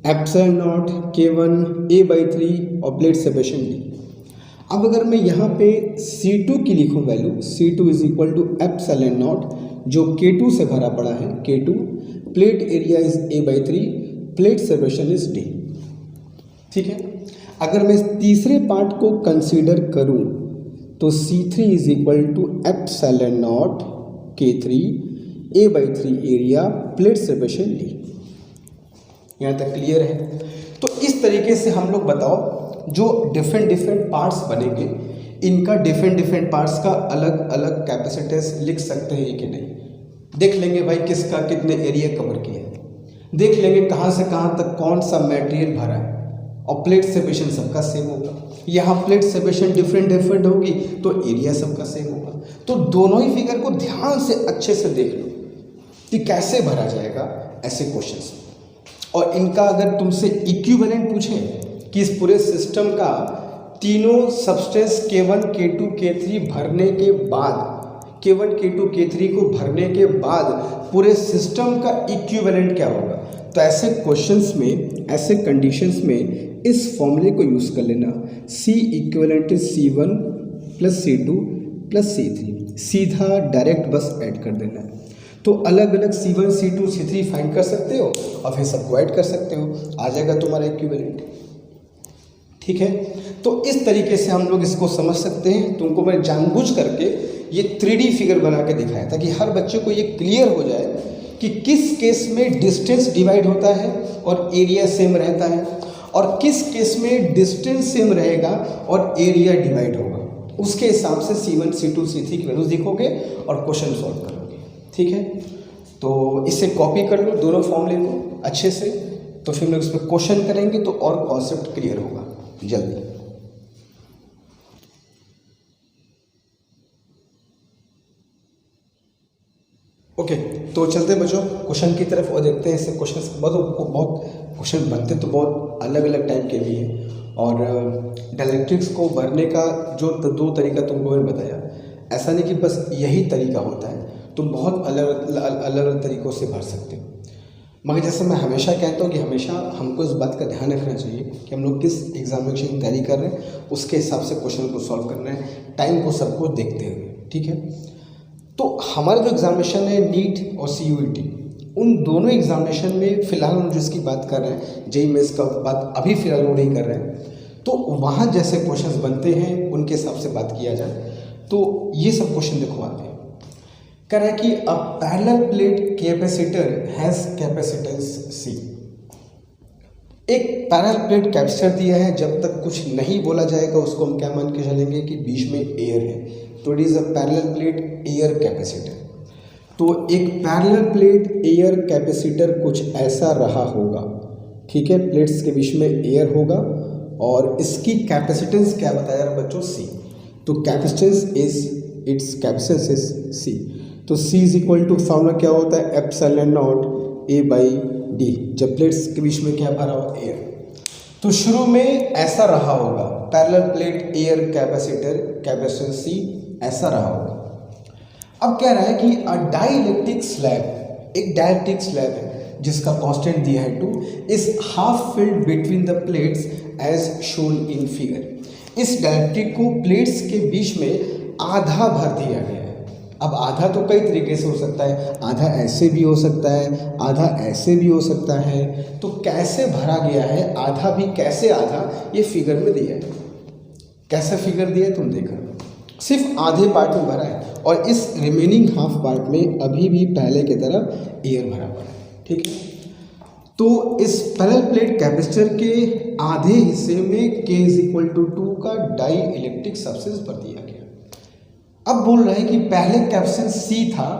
epsilon naught K1 a/3 और प्लेट सेपरेशन d। अब अगर मैं यहाँ पे C2 की लिखूँ value, C2 is equal to epsilon naught जो K2 से भरा पड़ा है, K2, plate area is a/3, plate separation is d, ठीक है। अगर मैं तीसरे पार्ट को कंसीडर करूँ तो C3 is equal to epsilon naught K3 a/3 area, plate separation d। यहाँ तक क्लियर है? तो इस तरीके से हम लोग बताओ जो डिफरेंट पार्ट्स बनेंगे, इनका डिफरेंट पार्ट्स का अलग अलग कैपेसिटेंस लिख सकते हैं कि नहीं। देख लेंगे भाई किसका कितने एरिया कवर किया है, देख लेंगे कहाँ से कहाँ तक कौन सा मटेरियल भरा है, और प्लेट सेपरेशन सबका सेम होगा। यहाँ प्लेट सेपरेशन डिफरेंट होगी तो एरिया सबका सेम होगा। तो दोनों ही फिगर को ध्यान से अच्छे से देख लो कि कैसे भरा जाएगा ऐसे क्वेश्चंस। और इनका अगर तुमसे इक्विवेलेंट पूछे कि इस पूरे सिस्टम का तीनों सबस्टेंस K1 K2 K3 भरने के बाद, K1 K2 K3 को भरने के बाद पूरे सिस्टम का इक्विवेलेंट क्या होगा, तो ऐसे क्वेश्चंस में, ऐसे कंडीशंस में इस फॉर्मूले को यूज़ कर लेना, C equivalent is C1 plus C2 plus C3, सीधा डायरेक्ट बस ऐड कर देना है। तो अलग अलग C1 C2 C3 फाइंड कर सकते हो और फिर सबको ऐड कर सकते हो, आ जाएगा तुम्हारा इक्विवेलेंट, ठीक है। तो इस तरीके से हम लोग इसको समझ सकते हैं। तुमको मैं जानबूझ करके ये 3D फिगर बना के दिखाया ताकि हर बच्चे को ये क्लियर हो जाए कि किस केस में डिस्टेंस डिवाइड होता है और एरिया सेम रहता है, और किस केस में डिस्टेंस सेम रहेगा और एरिया डिवाइड होगा। उसके हिसाब से C1 C2 C3 की वैल्यूज लिखोगे और क्वेश्चन सॉल्व करोगे, ठीक है। तो इसे कॉपी कर लो दोनों फॉर्मूले को अच्छे से, तो फिर हम लोग इस पर क्वेश्चन करेंगे तो और कॉन्सेप्ट क्लियर होगा जल्दी। ओके, तो चलते बच्चों क्वेश्चन की तरफ और देखते हैं। इससे क्वेश्चन बहुत क्वेश्चन बनते तो बहुत अलग अलग टाइप के भी हैं, और डायरेक्ट्रिक्स को भरने का जो 2 तरीका तुमको मैंने बताया, ऐसा नहीं कि बस यही तरीका होता है, तुम बहुत अलग तरीक़ों से भर सकते हो। मगर जैसे मैं हमेशा कहता हूँ कि हमेशा हमको इस बात का ध्यान रखना चाहिए कि हम लोग किस एग्जामिनेशन की तैयारी कर रहे हैं, उसके हिसाब से क्वेश्चन को सॉल्व करना है, टाइम को सबको देखते हुए, ठीक है। तो हमारा जो एग्जामिनेशन है नीट और CUET, उन दोनों एग्जामिनेशन में फ़िलहाल हम जिसकी बात कर रहे हैं, JEE मेंस का बात अभी फ़िलहाल वो नहीं कर रहे हैं, तो वहाँ जैसे क्वेश्चंस बनते हैं उनके हिसाब से बात किया जाए। तो ये सब क्वेश्चन देखो आते हैं, कह रहा है कि a parallel plate capacitor has capacitance C। एक पैरेलल प्लेट कैपेसिटर दिया है, जब तक कुछ नहीं बोला जाएगा उसको हम क्या मान के चलेंगे कि बीच में एयर है, तो it is a parallel plate air capacitor. तो एक पैरेलल प्लेट एयर कैपेसिटर कुछ ऐसा रहा होगा, ठीक है। प्लेट्स के बीच में एयर होगा और इसकी कैपेसिटेंस क्या बताया जा रहा है बच्चों, सी। तो capacitance is it's capacitance is C. तो C is equal to formula क्या होता है, epsilon naught A by D, जब प्लेट्स के बीच में क्या भरा हो, एयर। तो शुरू में ऐसा रहा होगा, parallel plate air capacitor capacitance C ऐसा रहा होगा। अब कह रहा है कि अ डाइलेक्ट्रिक स्लैब, एक डाइलेक्ट्रिक स्लैब है जिसका कांस्टेंट दिया है 2, is half filled between the plates as shown in figure. इस डाइलेक्ट्रिक को प्लेट्स के बीच में आधा भर दिया गया है। अब आधा तो कई तरीके से हो सकता है, आधा ऐसे भी हो सकता है, आधा ऐसे भी हो सकता है। तो कैसे भरा गया है आधा भी, कैसे आधा, ये फिगर में दिया है। कैसा फिगर दिया है तुम देखो, सिर्फ आधे पार्ट में भरा है और इस रिमेनिंग हाफ पार्ट में अभी भी पहले की तरह एयर भरा पड़ा है। ठीक है, तो इस पैरेलल प्लेट कैपेसिटर के आधे हिस्से में K इज इक्वल टू 2 का डाई इलेक्ट्रिक सब्सटेंस भर दिया गया। अब बोल रहे हैं कि पहले कैपेसिटेंस C था,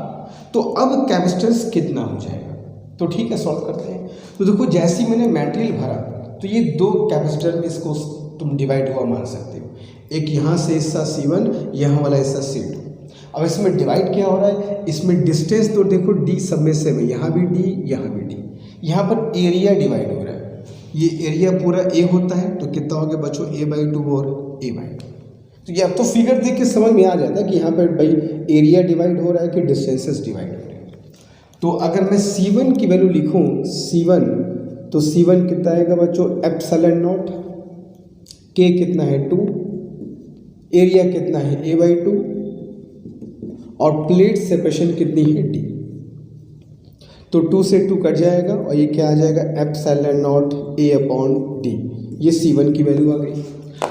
तो अब कैपेसिटेंस कितना हो जाएगा। तो ठीक है, सॉल्व करते हैं। तो देखो जैसे मैंने मटेरियल भरा, तो ये 2 कैपेसिटर में इसको तुम डिवाइड हुआ मान सकते हो। एक यहाँ से हिस्सा C1, यहाँ वाला हिस्सा C2। अब इसमें डिवाइड क्या हो रहा है, इसमें डिस्टेंस तो देखो D सब में सेम है, यहाँ भी D, यहाँ भी D। यहाँ पर एरिया डिवाइड हो रहा है, ये एरिया पूरा A होता है, तो कितना हो गया बच्चों, A/2 और A/2। तो ये अब तो फिगर देख के समझ में आ जाता है कि यहाँ पर भाई एरिया डिवाइड हो रहा है कि डिस्टेंसेस डिवाइड हो रहे हैं। तो अगर मैं C1 की वैल्यू लिखूँ, C1, तो C1 कितना आएगा बच्चों, एप्सिलॉन नॉट, K कितना है 2, एरिया कितना है A/2 और प्लेट सेपरेशन कितनी है D। तो 2 से 2 कट जाएगा और ये क्या आ जाएगा, एप्सिलॉन नॉट A/D। ये C1 की वैल्यू आ गई।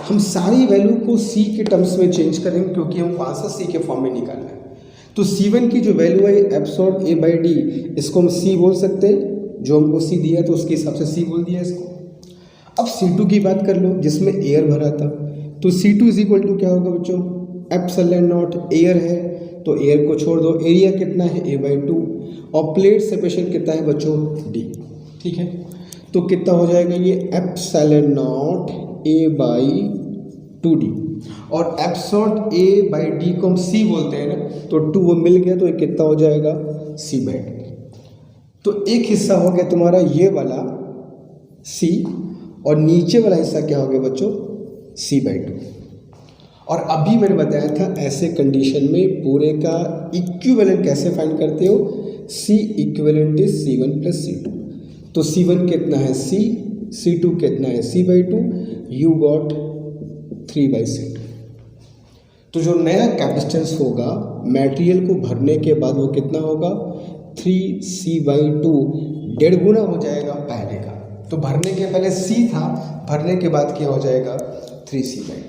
हम सारी वैल्यू को C के टर्म्स में चेंज करेंगे क्योंकि हम वहाँ से C के फॉर्म में निकालना है। तो C1 की जो वैल्यू है एप्सिलॉन A/D, इसको हम C बोल सकते हैं, जो हमको C दिया तो उसके हिसाब से C बोल दिया इसको। अब C2 की बात कर लो जिसमें एयर भरा था, तो C2 इज इक्वल टू क्या होगा बच्चों, एप्सिलॉन नॉट, एयर है तो एयर को छोड़ दो, एरिया कितना है A/2 और प्लेट सेपरेशन कितना है बच्चों D। ठीक है, तो कितना हो जाएगा ये एप्सिलॉन नॉट A/2D और एप्सिलॉन A/D को हम C बोलते हैं ना, तो 2 वो मिल गया तो ये कितना हो जाएगा C/2। तो एक हिस्सा हो गया तुम्हारा ये वाला C और नीचे वाला हिस्सा क्या हो गया बच्चों, C/2। और अभी मैंने बताया था ऐसे कंडीशन में पूरे का इक्विवेलेंट कैसे फाइंड करते हो, C equivalent is C1 plus C2। तो C1 कितना है C, C2 कितना है C/2, यू गॉट 3/C2। तो जो नया कैपेसिटेंस होगा मटेरियल को भरने के बाद वो कितना होगा, 3C/2, 1.5 गुना हो जाएगा पहले का। तो भरने के पहले C था, भरने के बाद क्या हो जाएगा 3C/2।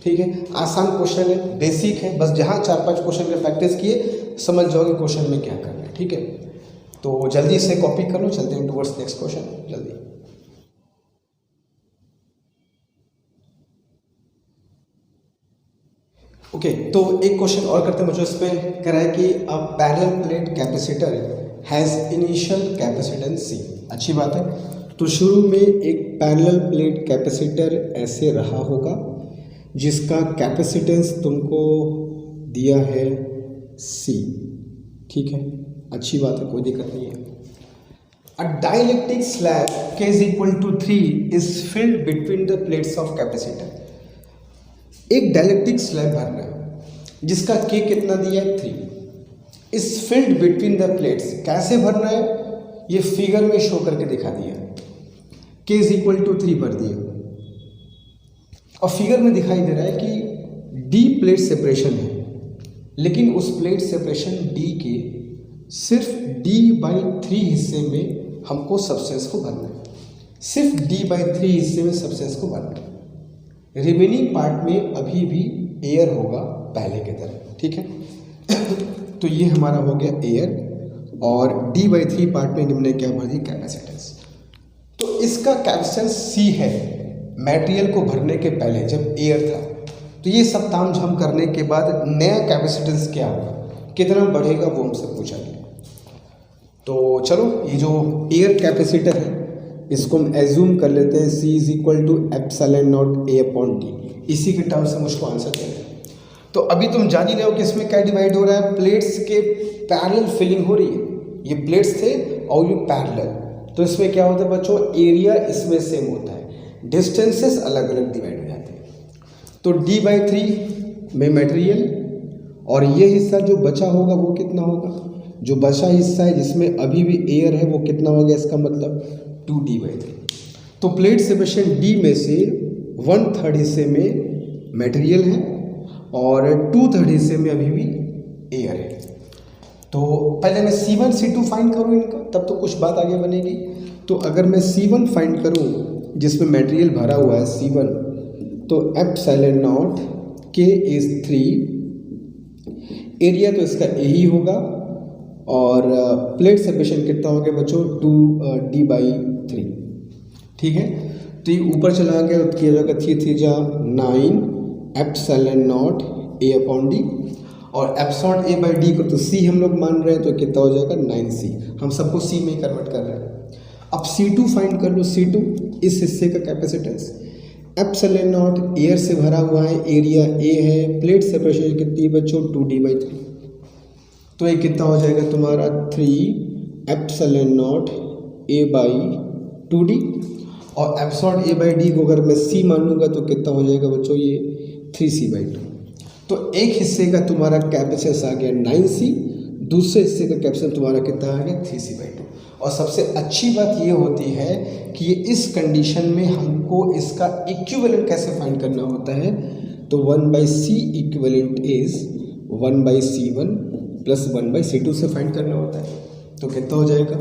ठीक है, आसान क्वेश्चन है, बेसिक है, बस जहाँ 4-5 क्वेश्चन के प्रैक्टिस किए समझ जाओगे क्वेश्चन में क्या करना है। ठीक है, तो जल्दी से कॉपी कर लो, चलते हैं टुवर्ड्स नेक्स्ट क्वेश्चन जल्दी। ओके, तो एक क्वेश्चन और करते हैं बच्चों। इसमें कह रहा है कि a parallel plate capacitor has initial capacitance C। अच्छी बात है। तो शुरू में एक पैरेलल प्लेट कैपेसिटर ऐसे रहा होगा जिसका कैपेसिटेंस तुमको दिया है C। ठीक है, अच्छी बात है, कोई दिक्कत नहीं है। A dielectric slab K is equal to 3 is filled between the plates of capacitor. एक डाइलेक्ट्रिक स्लैब भरना है जिसका K कितना दिया है 3, is filled between the plates. कैसे भरना है ये फिगर में शो करके दिखा दिया। K इज इक्वल टू 3 भर दिया और फिगर में दिखाई दे रहा है कि D प्लेट सेपरेशन है, लेकिन उस प्लेट सेपरेशन D के सिर्फ D/3 हिस्से में हमको सब्सटेंस को भरना है। सिर्फ D/3 हिस्से में सब्सटेंस को भरना है, रिमेनिंग पार्ट में अभी भी एयर होगा पहले की तरह। ठीक है तो ये हमारा हो गया एयर और D/3 पार्ट में हमने क्या भर दी, कैपेसिटेंस। तो इसका कैपेसिटेंस C है मटेरियल को भरने के पहले जब एयर था। तो ये सब तामझाम करने के बाद नया कैपेसिटेंस क्या होगा, कितना बढ़ेगा, वो हमसे पूछा गया। तो चलो ये जो एयर कैपेसिटर है इसको हम एज्यूम कर लेते हैं C is equal to epsilon not A upon D, इसी के टर्म से मुझको आंसर देना है। तो अभी तुम जान ही रहे हो कि इसमें क्या डिवाइड हो रहा है, प्लेट्स के पैरेलल फिलिंग हो रही है। ये प्लेट्स थे और ये पैरेलल, तो इसमें क्या होता है बच्चों, एरिया इसमें सेम होता है, डिस्टेंसेस अलग अलग डिवाइड हो जाते हैं। तो D/3 में मटेरियल, और ये हिस्सा जो बचा होगा वो कितना होगा, जो बचा हिस्सा है जिसमें अभी भी एयर है वो कितना हो गया, इसका मतलब 2D/3। तो प्लेट सेपरेशन D में से 1/3 हिस्से में मटेरियल है और 2/3 हिस्से में अभी भी एयर है। तो पहले मैं C1 C2 फाइंड करूँ इनका, तब तो कुछ बात आगे बनेगी। तो अगर मैं C1 फाइंड करूँ जिसमें मटेरियल भरा हुआ है C1, तो epsilon naught K is 3, area तो इसका यही होगा, और प्लेट सेपरेशन कितना हो गया बच्चों, 2D/3। ठीक है, तो ये ऊपर चला गया तो किया जाएगा 3 जा 9 epsilon not A upon D, और एप्सिलॉन A/D को तो C हम लोग मान रहे हैं, तो कितना हो जाएगा 9C। हम सबको C में ही कन्वर्ट कर रहे हैं। अब C2 फाइंड कर लो, C2 इस हिस्से का कैपेसिटेंस, एप्सिलॉन नॉट एयर से भरा हुआ है, एरिया A है, प्लेट सेपरेशन कितनी है बच्चों, 2D/3। तो ये कितना हो जाएगा तुम्हारा 3 एप्सिलॉन नॉट A/2D, और एप्सिलॉन A/D को अगर मैं C मान लूँगा तो कितना हो जाएगा बच्चों, ये 3C/2। तो एक हिस्से का तुम्हारा कैपेसिटेंस आ गया 9C, दूसरे हिस्से का कैपेसिटेंस तुम्हारा कितना आ गया 3C/2। और सबसे अच्छी बात ये होती है कि इस कंडीशन में हमको इसका इक्विवेलेंट कैसे फाइंड करना होता है, तो 1/C equivalent is 1/C1 plus 1/C2 से फाइंड करना होता है। तो कितना हो जाएगा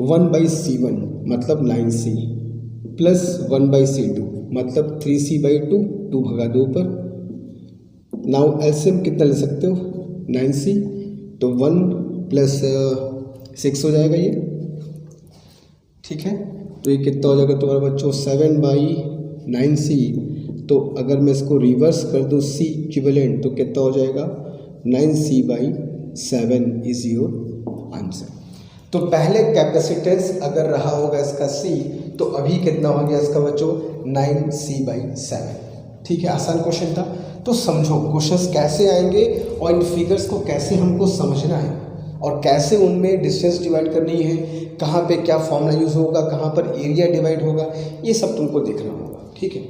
1/C1 मतलब 9C प्लस 1/C2 मतलब 3C/2, 2 भागा 2 पर। नाउ एलसीएम कितना ले सकते हो, 9C, तो 1 प्लस 6 हो जाएगा ये। ठीक है, तो ये कितना हो जाएगा तुम्हारा बच्चों 7/9C। तो अगर मैं इसको रिवर्स कर दूँ C इक्विवेलेंट, तो कितना हो जाएगा 9C/7 इज योर आंसर। तो पहले कैपेसिटेंस अगर रहा होगा इसका C, तो अभी कितना हो गया इसका बच्चों 9C/7। ठीक है, आसान क्वेश्चन था। तो समझो क्वेश्चंस कैसे आएंगे और इन फिगर्स को कैसे हमको समझना है और कैसे उनमें डिस्टेंस डिवाइड करनी है, कहाँ पे क्या फॉर्मूला यूज़ होगा, कहाँ पर एरिया डिवाइड होगा, ये सब तुमको देखना होगा। ठीक है,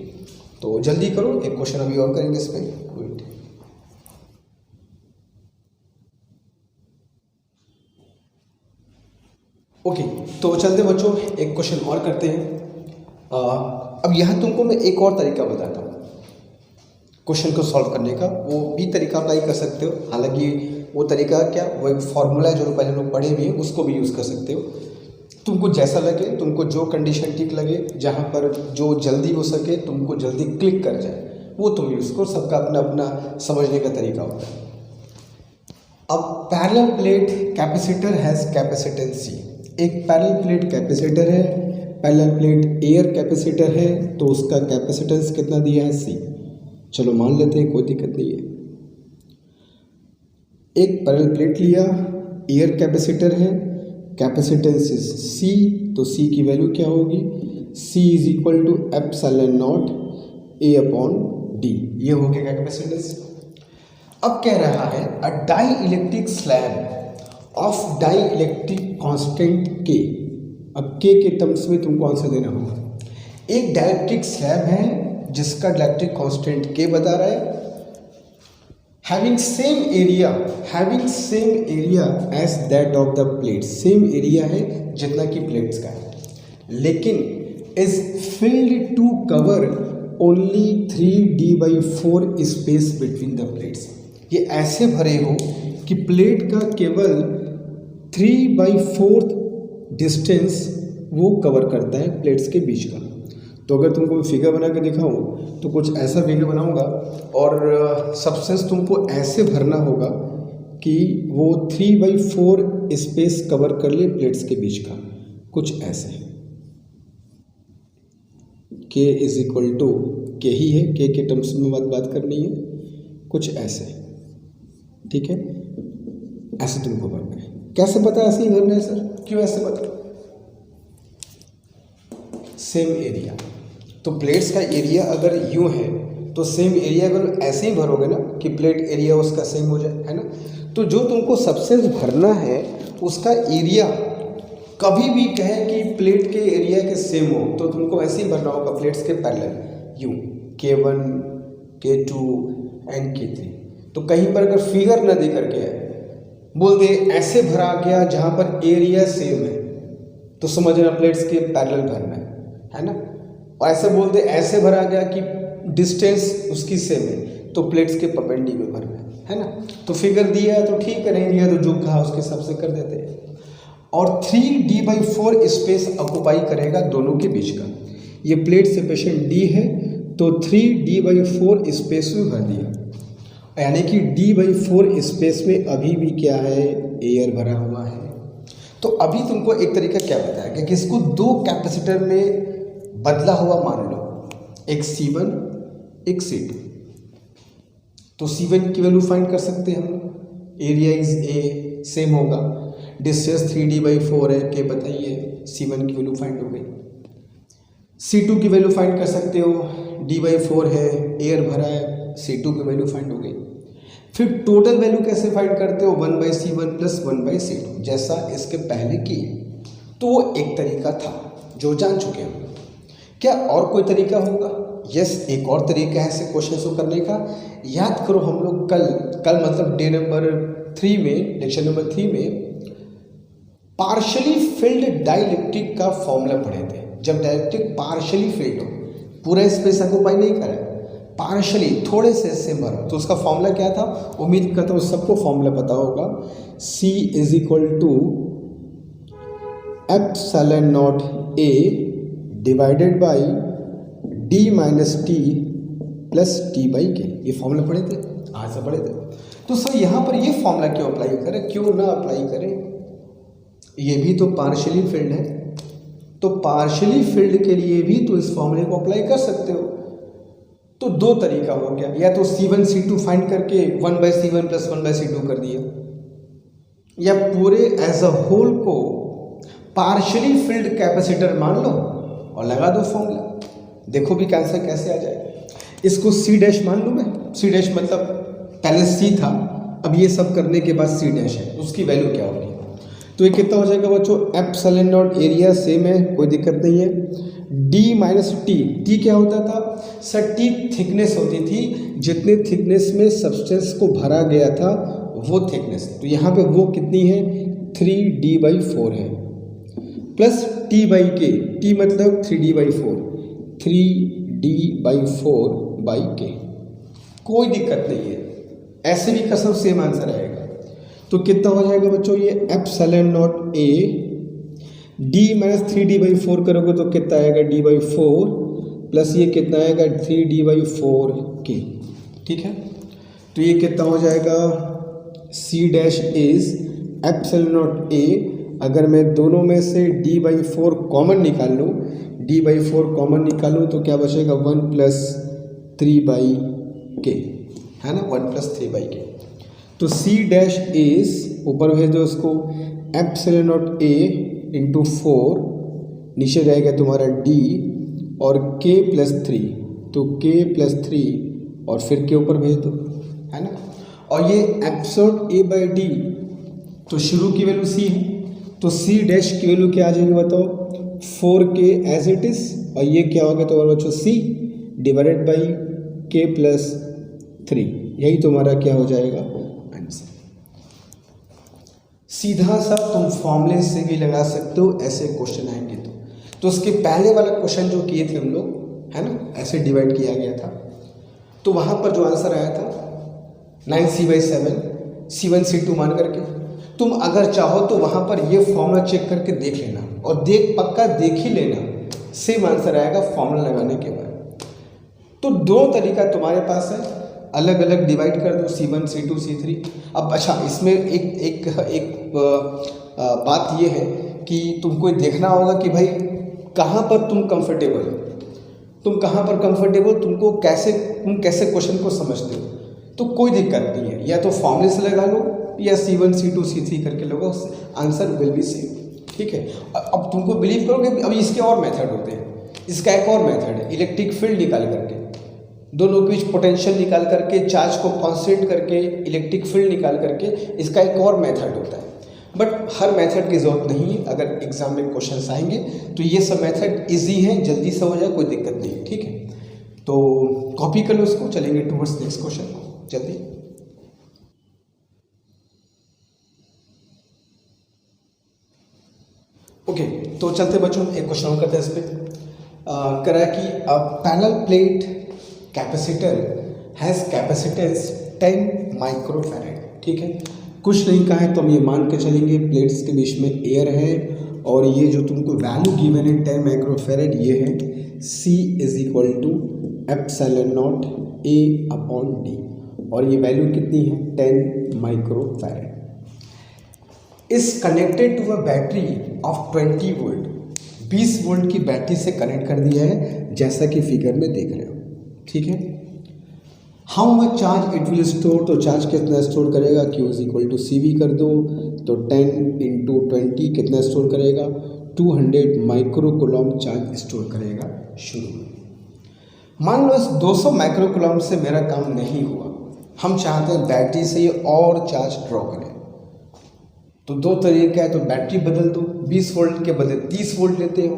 तो जल्दी करो, एक क्वेश्चन अभी और करेंगे इस पर। ओके, तो चलते बच्चों एक क्वेश्चन और करते हैं। अब यहाँ तुमको मैं एक और तरीका बताता हूँ क्वेश्चन को सॉल्व करने का, वो भी तरीका अप्लाई कर सकते हो। हालांकि वो तरीका क्या, वो एक फॉर्मूला है जो पहले लोग पढ़े भी हैं, उसको भी यूज़ कर सकते हो। तुमको जैसा लगे, तुमको जो कंडीशन ठीक लगे, जहाँ पर जो जल्दी हो सके, तुमको जल्दी क्लिक कर जाए, वो तुम यूज़ करो। सबका अपना अपना समझने का तरीका होता है। अब parallel plate capacitor has capacitance C। एक पैरेलल प्लेट कैपेसिटर है, पैरेलल प्लेट एयर कैपेसिटर है, तो उसका कैपेसिटेंस कितना दिया है C। चलो मान लेते हैं, कोई दिक्कत नहीं है। एक पैरेलल प्लेट लिया, एयर कैपेसिटर है, कैपेसिटेंस इज C, तो C की वैल्यू क्या होगी, C is equal to epsilon not A upon D। ये हो गया कैपेसिटेंस। अब कह रहा है a dielectric slab of dielectric constant K। अब K के टर्म्स में तुमको आंसर देना होगा। एक डाइलेक्ट्रिक स्लैब है जिसका डाइलेक्ट्रिक कांस्टेंट K बता रहा है, having same area as that of the plate. Same area है जितना कि प्लेट्स का है, लेकिन is filled to cover only 3D/4 space between the plates. ये ऐसे भरे हो कि प्लेट का केवल 3/4 डिस्टेंस वो कवर करता है प्लेट्स के बीच का। तो अगर तुमको फिगर बना के दिखाऊं तो कुछ ऐसा फिगर बनाऊंगा और सब्सटेंस तुमको ऐसे भरना होगा कि वो 3/4 स्पेस कवर कर ले प्लेट्स के बीच का, कुछ ऐसे। K is equal to K ही है, K के टर्म्स में बात करनी है, कुछ ऐसे। ठीक है, ऐसे तुमको भरना है। कैसे पता ऐसे ही भरना है सर, क्यों ऐसे पता? Same area. तो प्लेट्स का एरिया अगर यूँ है तो सेम एरिया अगर ऐसे ही भरोगे ना कि प्लेट एरिया उसका सेम हो जाए, है ना। तो जो तुमको सबसे भरना है उसका एरिया कभी भी कहे कि प्लेट के एरिया के सेम हो तो तुमको ऐसे ही भरना होगा प्लेट्स के पैरेलल यूँ K1 K2 एंड K3। तो कहीं पर अगर फिगर न दे करके है बोल दे ऐसे भरा गया जहाँ पर एरिया सेम है तो समझना प्लेट्स के पैरेलल भरना है ना। और ऐसे बोल दे ऐसे भरा गया कि डिस्टेंस उसकी सेम है तो प्लेट्स के परपेंडिकुलर भरना है ना। तो फिगर दिया है तो ठीक है, नहीं दिया तो जो कहा उसके हिसाब से कर देते हैं। और 3D/4 स्पेस ऑक्युपाई करेगा दोनों के बीच का। ये प्लेट सेपरेशन D है तो 3D/4 स्पेस में भर दिया, यानी कि D/4 स्पेस में अभी भी क्या है, एयर भरा हुआ है। तो अभी तुमको एक तरीका क्या बताया कि इसको दो कैपेसिटर में बदला हुआ मान लो, एक C1 एक C2। तो C1 की वैल्यू फाइंड कर सकते हैं हम, एरिया इज A सेम होगा, डिस्टेंस 3D/4 है, के बताइए, C1 की वैल्यू फाइंड हो गई। C2 की वैल्यू फाइंड कर सकते हो, D/4 है, एयर भरा है, C2 की वैल्यू फाइंड हो गई। फिर टोटल वैल्यू कैसे फाइंड करते हो, 1/C1 प्लस 1/C2 जैसा इसके पहले किए। तो वो एक तरीका था जो जान चुके हैं। क्या और कोई तरीका होगा? यस, एक और तरीका है ऐसे क्वेश्चन को करने का। याद करो हम लोग कल मतलब डे नंबर 3 में, लेक्चर नंबर 3 में पार्शली फिल्ड डाइलेक्ट्रिक का फॉर्मूला पढ़े थे। जब डाइलेक्ट्रिक पार्शली फिल्ड हो, पूरा स्पेस ऑक्युपाई नहीं करे, पार्शली थोड़े से हिस्से भरो, तो उसका फॉर्मूला क्या था? उम्मीद करता हूँ सबको फॉर्मूला पता होगा। C = ε0A divided by D - T plus T/K। ये फॉर्मूला पढ़े थे, आज से पढ़े थे। तो सर यहाँ पर ये फॉर्मूला क्यों अप्लाई करें, क्यों ना अप्लाई करें? ये भी तो पार्शली फिल्ड है, तो पार्शली फिल्ड के लिए भी तो इस फॉर्मूले को अप्लाई कर सकते हो। तो दो तरीका हो गया, या तो C1 C2 फाइंड करके 1/C1 प्लस 1/C2 कर दिया, या पूरे एज अ होल को पार्शली फिल्ड कैपेसिटर मान लो और लगा दो फॉर्मूला। देखो भी आंसर कैसे आ जाएगा। इसको C' मान लूँ मैं, C' मतलब पहले C था, अब ये सब करने के बाद C' है, उसकी वैल्यू क्या होगी? तो ये कितना हो जाएगा बच्चों? ε0 एरिया सेम है, कोई दिक्कत नहीं है। D - T क्या होता था सर? T थिकनेस होती थी, जितने थिकनेस में सब्सटेंस को भरा गया था वो थिकनेस। तो यहाँ पे वो कितनी है? 3D/4 है, प्लस T/K। T मतलब 3D/4, 3D/4/K। कोई दिक्कत नहीं है, ऐसे भी कसम सेम आंसर आएगा। तो कितना हो जाएगा बच्चों? ये ε0A D - 3D/4 करोगे तो कितना आएगा? D/4 प्लस ये कितना आएगा? 3D/4K। ठीक है, तो ये कितना हो जाएगा? C' is ε0A। अगर मैं दोनों में से D/4 कॉमन निकाल लूँ, D/4 कॉमन निकालूँ तो क्या बचेगा? 1 + 3/K, है ना, 1 + 3/K। तो C' इज, ऊपर भेज दो उसको, ε0A × 4, नीचे रहेगा तुम्हारा D और K + 3, तो K + 3 और फिर के ऊपर भेज दो, है ना। और ये εA/D, तो शुरू की वैल्यू C है, तो C' की वैल्यू क्या आ जाएगी बताओ? 4K as it is. और ये क्या होगा तुम्हारा बच्चों? C divided by K + 3। यही तुम्हारा क्या हो जाएगा? आंसर। सीधा सा तुम फॉर्मूले से भी लगा सकते हो, ऐसे क्वेश्चन आएंगे तो उसके पहले वाला क्वेश्चन जो किए थे हम लोग, है ना, ऐसे डिवाइड किया गया था, तो वहाँ पर जो आंसर आया था 9C/7 C1 C2 मान करके, तुम अगर चाहो तो वहाँ पर ये फॉर्मूला चेक करके देख लेना, और पक्का देख ही लेना, सेम आंसर आएगा फॉर्मूला लगाने के बाद। तो दो तरीका तुम्हारे पास है, अलग अलग डिवाइड कर दो, C1 C2 C3। अब अच्छा, इसमें एक बात ये है कि तुमको देखना होगा कि भाई कहाँ पर तुम कंफर्टेबल हो, तुम कहाँ पर कंफर्टेबल, तुम कैसे क्वेश्चन को समझते हो। तो कोई दिक्कत नहीं है, या तो फॉर्मूले से लगा लो या C1 C2 C3 करके लोगों, आंसर विल बी सेम। ठीक है, अब तुमको बिलीव करोगे, अभी इसके और मेथड होते हैं। इसका एक और मेथड है, इलेक्ट्रिक फील्ड निकाल करके, दोनों के बीच पोटेंशियल निकाल करके, चार्ज को कांस्टेंट करके, इलेक्ट्रिक फील्ड निकाल करके, इसका एक और मेथड होता है। बट हर मेथड की ज़रूरत नहीं है, अगर एग्जाम में क्वेश्चन आएंगे तो ये सब मेथड इजी हैं, जल्दी से हो जाए, कोई दिक्कत नहीं, ठीक है। तो कॉपी कर लो इसको, चलेंगे टूवर्ड्स नेक्स्ट क्वेश्चन जल्दी। ओके, तो चलते बच्चों, एक क्वेश्चन और करते हैं इस पर। करा कि parallel plate capacitor has capacitance 10 microfarad, ठीक है। कुछ नहीं कहा है तो हम ये मान के चलेंगे प्लेट्स के बीच में एयर है, और ये जो तुमको वैल्यू गिवन है 10 माइक्रोफैरेड, ये है C is equal to epsilon not A upon D, और ये वैल्यू कितनी है 10 microfarad. Is connected to a battery of 20 volt, 20 volt की बैटरी से कनेक्ट कर दिया है, जैसा कि फिगर में देख रहे हो, ठीक है। How much charge it will store, तो चार्ज कितना स्टोर करेगा, Q is equal to CV कर दो, तो 10 इंटू 20 कितना स्टोर करेगा, 200 माइक्रोकूलम चार्ज स्टोर करेगा शुरू में। मान लो इस 200 माइक्रोकूलम से मेरा काम नहीं हुआ, हम चाहते हैं बैटरी से ये और चार्ज ड्रॉ करें, तो दो तरीका है, तो बैटरी बदल दो, 20 वोल्ट के बदले 30 वोल्ट लेते हो,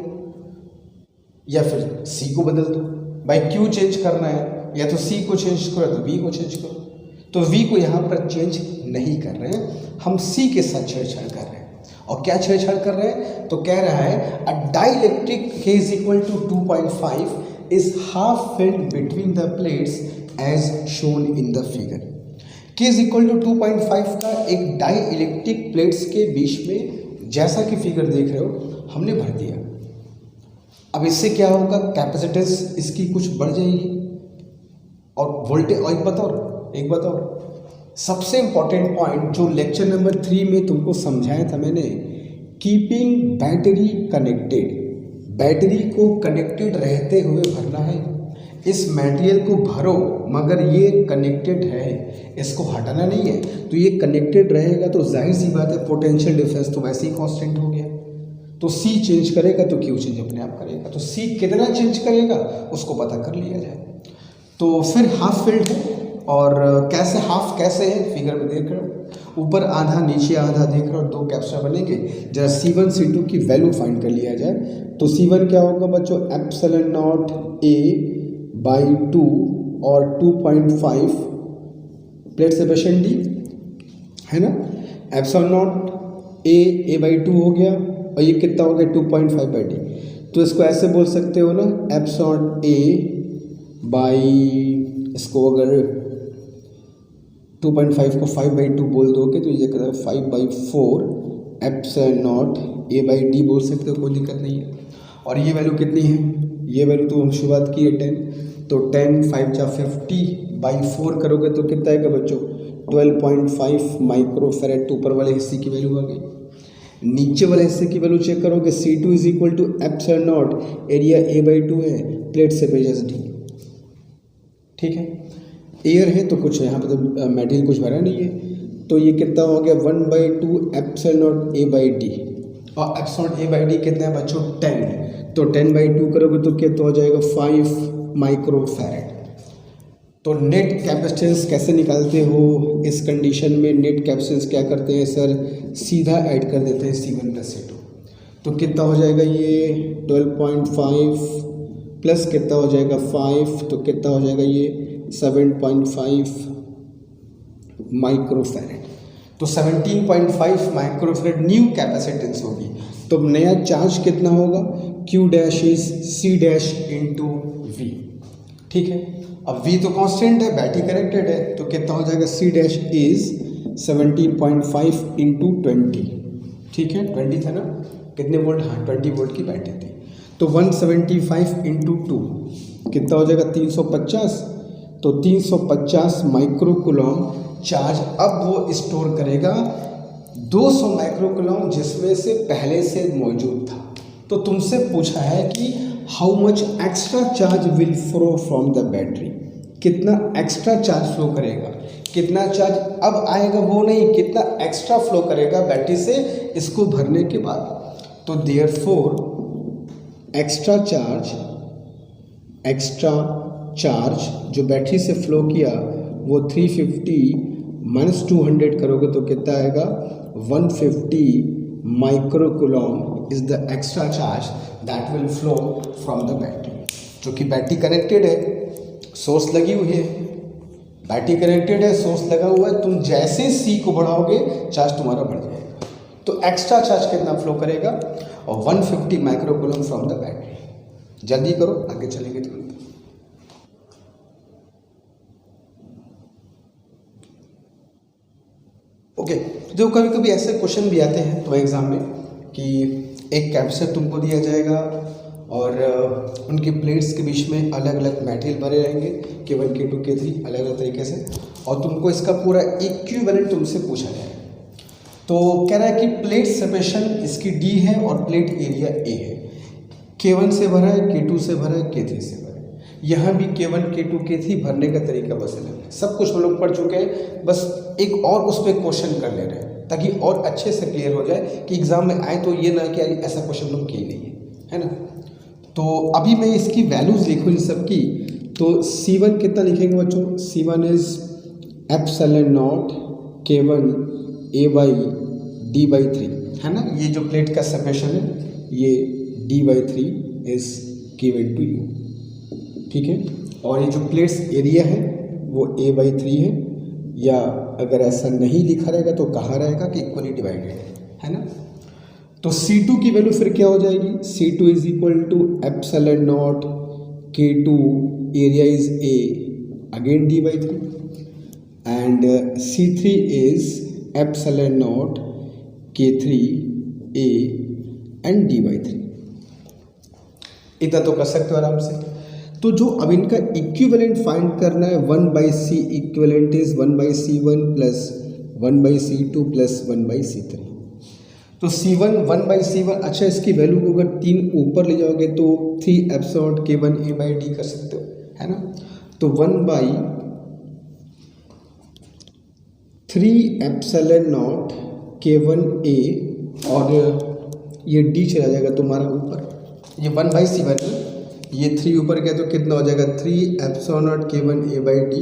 या फिर C को बदल दो, भाई Q चेंज करना है, या तो C को चेंज करो तो V को चेंज करो। तो V को यहाँ पर चेंज नहीं कर रहे हैं, हम C के साथ छेड़छाड़ कर रहे हैं। और क्या छेड़छाड़ कर रहे हैं, तो कह रहा है a dielectric K is equal to 2.5 is half filled between the plates as shown in the figure. K is equal to 2.5 का एक डाई इलेक्ट्रिक प्लेट्स के बीच में, जैसा कि फिगर देख रहे हो, हमने भर दिया। अब इससे क्या होगा, कैपेसिटेंस इसकी कुछ बढ़ जाएगी, और वोल्टेज, और एक बताओ सबसे इंपॉर्टेंट पॉइंट जो लेक्चर नंबर 3 में तुमको समझाया था मैंने, कीपिंग बैटरी कनेक्टेड, बैटरी को कनेक्टेड रहते हुए भरना है। इस मटेरियल को भरो मगर ये कनेक्टेड है, इसको हटाना नहीं है, तो ये कनेक्टेड रहेगा, तो जाहिर सी बात है पोटेंशियल डिफरेंस तो वैसे ही कांस्टेंट हो गया। तो C चेंज करेगा तो Q चेंज अपने आप करेगा, तो C कितना चेंज करेगा उसको पता कर लिया जाए। तो फिर हाफ फिल्ड है, और कैसे हाफ कैसे है, फिगर में देख रहे हो, ऊपर आधा नीचे आधा देख रहे हो, दो कैप्सूल बनेंगे। जरा C1 C2 की वैल्यू फाइंड कर लिया जाए, तो C1 क्या होगा बच्चों, एप्सिलॉन नॉट A बाई 2 और 2.5 प्लेट सेपरेशन D है ना, एप्सिलॉन नॉट A बाई 2 हो गया, और ये कितना हो गया 2.5 बाई D। तो इसको ऐसे बोल सकते हो ना, एप्सिलॉन A बाई, इसको अगर 2.5 को 5/2 बोल दोगे तो ये कहता है 5/4 epsilon not A by D बोल सकते हो, कोई दिक्कत नहीं है। और ये वैल्यू कितनी है, ये वैल्यू तो हम शुरुआत की है 10, तो 10 5 जा 50/4 करोगे तो कितना आएगा बच्चों, 12.5 माइक्रोफैरेड। तो ऊपर वाले हिस्से की वैल्यू आ गई, नीचे वाले हिस्से की वैल्यू चेक करोगे, C2 is equal to epsilon naught, area A by 2 है, प्लेट सेपरेशन D, ठीक है। एयर है तो कुछ यहाँ पर तो मटेरियल कुछ भरा नहीं है, तो ये कितना हो गया 1/2 epsilon not A by D, और एप्सिलॉन A बाई D कितना है बच्चों 10, तो 10/2 करोगे तो कितना हो जाएगा 5 माइक्रोफैरेड। तो नेट कैपेसिटेंस कैसे निकालते हो इस कंडीशन में, नेट कैपेसिटेंस क्या करते हैं सर, सीधा ऐड कर देते हैं C1 प्लस C2, तो कितना हो जाएगा ये 12.5 प्लस कितना हो जाएगा 5, तो कितना हो जाएगा ये 7.5 माइक्रोफैरेड। तो 17.5 माइक्रोफैरेड न्यू कैपेसिटेंस होगी। तो नया चार्ज कितना होगा, Q dash is C dash into V, ठीक है। अब V तो कांस्टेंट है, बैटरी कनेक्टेड है, तो कितना हो जाएगा C डैश इज 17.5 इंटू 20, ठीक है, 20 था ना, कितने वोल्ट, हाँ 20 वोल्ट की बैटरी थी, तो 175 इंटू 2 कितना हो जाएगा 350, तो 350 माइक्रोकूलम चार्ज अब वो स्टोर करेगा 200 माइक्रोकूलम जिसमें से पहले से मौजूद था। तो तुमसे पूछा है कि how much extra charge will flow from the battery, कितना एक्स्ट्रा चार्ज फ्लो करेगा, कितना चार्ज अब आएगा वो नहीं, कितना एक्स्ट्रा फ्लो करेगा बैटरी से इसको भरने के बाद। तो देयरफॉर एक्स्ट्रा चार्ज जो बैटरी से फ्लो किया वो 350 माइनस 200 करोगे तो कितना आएगा 150 microcoulomb is the extra charge that will flow from the battery. जो कि बैटरी कनेक्टेड है, सोर्स लगी हुई है, बैटरी कनेक्टेड है, सोर्स लगा हुआ है, तुम जैसे सी को बढ़ाओगे चार्ज तुम्हारा बढ़ जाएगा। तो एक्स्ट्रा चार्ज कितना फ्लो करेगा और 150 माइक्रोकूलम फ्रॉम द बैटरी। जल्दी करो, आगे चलेंगे तुरंत। ओके, जो कभी कभी ऐसे क्वेश्चन भी आते हैं तो एग्जाम में कि एक कैपेसिटर तुमको दिया जाएगा और उनकी प्लेट्स के बीच में अलग अलग मटेरियल भरे रहेंगे K1 K2 K3 अलग अलग तरीके से, और तुमको इसका पूरा इक्विवेलेंट तुमसे पूछा जाएगा। तो कह रहा है कि प्लेट सेपरेशन इसकी D है और प्लेट एरिया A है, K1 से भरा है, K2 से भरा है, K3 से भरा है। यहाँ भी K1 K2 K3 भरने का तरीका बस अलग है। सब कुछ हम लोग पढ़ चुके हैं, बस एक और उस पर क्वेश्चन कर ले रहे हैं ताकि और अच्छे से क्लियर हो जाए कि एग्जाम में आए तो ये ना कि ऐसा क्वेश्चन लोग किए नहीं है ना। तो अभी मैं इसकी वैल्यूज लिखूँ इन सब की, तो C1 कितना लिखेंगे बच्चों? C1 is epsilon naught K1 A/D/3 है ना। ये जो प्लेट का सेपरेशन है ये D/3 is given to you, ठीक है। और ये जो प्लेट्स एरिया है वो A/3 है, या अगर ऐसा नहीं लिखा रहेगा तो कहाँ रहेगा कि इक्वली डिवाइडेड है ना। तो C2 की वैल्यू फिर क्या हो जाएगी? C2 is equal to epsilon naught K2 area is A again D/3 and C3 is epsilon naught K3 A and D/3। इतना तो कर सकते हो आराम से। तो जो अब इनका इक्विवेलेंट फाइंड करना है 1/C equivalent is 1/C1 plus 1/C2 plus 1/C3। तो C1 1/C1, अच्छा इसकी वैल्यू को अगर 3 ऊपर ले जाओगे तो 3 एप्सिलॉन K1 A/D कर सकते हो है ना। तो 1/3 एप्सिलॉन नॉट K1 A और ये D चला जाएगा तुम्हारा ऊपर, ये 1/C1 ये 3 ऊपर गया तो कितना हो जाएगा 3 एप्सिलॉन नॉट K1 A/D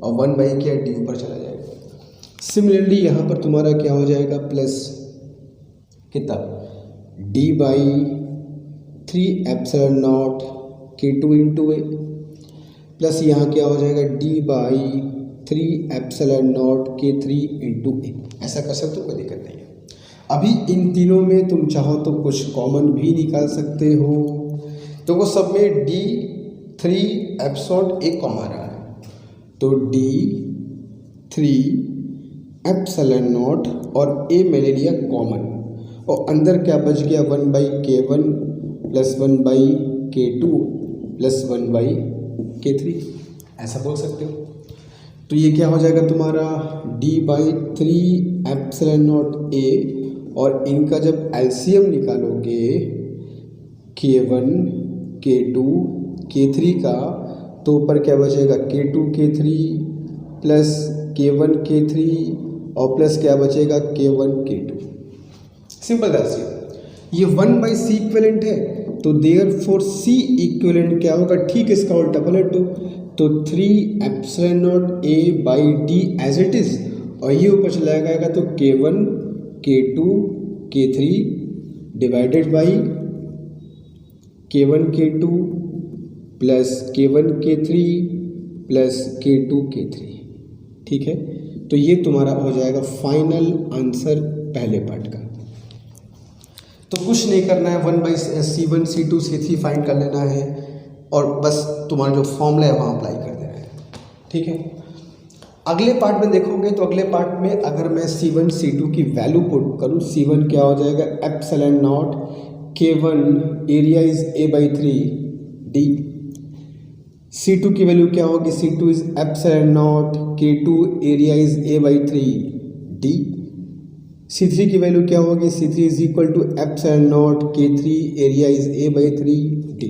और 1/D ऊपर चला जाएगा। सिमिलरली यहाँ पर तुम्हारा क्या हो जाएगा प्लस कितना D/3 epsilon naught K2 into A plus यहाँ क्या हो जाएगा D/3 epsilon naught K3 into A। ऐसा कर सकते हो, कोई दिक्कत नहीं है। अभी इन तीनों में तुम चाहो तो कुछ कॉमन भी निकाल सकते हो। तो वो सब में D3 एप्सिलॉन A कॉमन रहा है, तो D3 एप्सिलॉन नॉट और A मैंने लिया कॉमन, और अंदर क्या बच गया 1/K1 plus 1/K2 plus 1/K3, ऐसा बोल सकते हो। तो ये क्या हो जाएगा तुम्हारा D/3 एप्सिलॉन नॉट A, और इनका जब एलसीएम निकालोगे K1 K2 K3 का, तो ऊपर क्या बचेगा K2 K3 plus K1 K3 और प्लस क्या बचेगा K1 K2। सिंपल दैट्स ये 1/C इक्विवेलेंट है, तो देयरफॉर C इक्विवेलेंट क्या होगा? ठीक इसका उल्टा पलट दो, तो 3 epsilon naught A/D as it is, और ये ऊपर चला जाएगा तो K1 K2 K3 divided by K1 K2 plus K1 K3 plus K2 K3, ठीक है। तो ये तुम्हारा हो जाएगा फाइनल आंसर पहले पार्ट का। तो कुछ नहीं करना है, 1/C1 C2 C3 फाइंड कर लेना है और बस तुम्हारा जो फॉर्मूला है वहाँ अप्लाई कर देना है, ठीक है। अगले पार्ट में देखोगे तो अगले पार्ट में अगर मैं C1 C2 की वैल्यू पुट करूँ, C1 क्या हो जाएगा epsilon naught K1 area is A/3 D, C2 की वैल्यू क्या होगी? C2 इज epsilon naught K2 area is A/3 D, C3 की वैल्यू क्या होगी? C3 is equal to epsilon naught K3 area is A/3 D,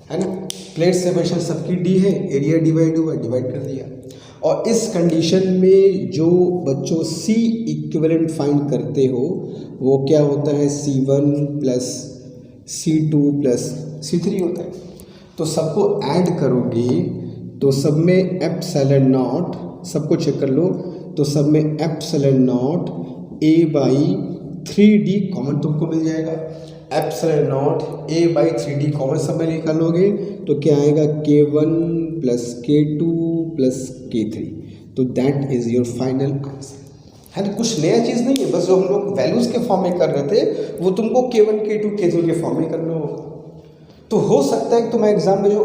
है ना। प्लेट सेपरेशन सबकी D है, एरिया डिवाइड हुआ, डिवाइड कर दिया। और इस कंडीशन में जो बच्चों C इक्विवेलेंट फाइंड करते हो वो क्या होता है? C1 plus C2 plus C3 होता है। तो सबको ऐड करोगे तो सब में एप्सिलॉन नॉट, सबको चेक कर लो, तो सब में एप्सिलॉन नॉट A/3D कॉमन तुमको मिल जाएगा। Epsilon not A/3D common sub में निकालोगे तो क्या आएगा, K1 plus K2 plus K3। तो that is your final answer. है ना, कुछ नया चीज़ नहीं है, बस जो हम लोग वैल्यूज़ के फॉर्म में कर रहे थे वो तुमको K1 K2 K3 के फॉर्म में करना होगा। तो हो सकता है कि तुम्हारे एग्जाम में जो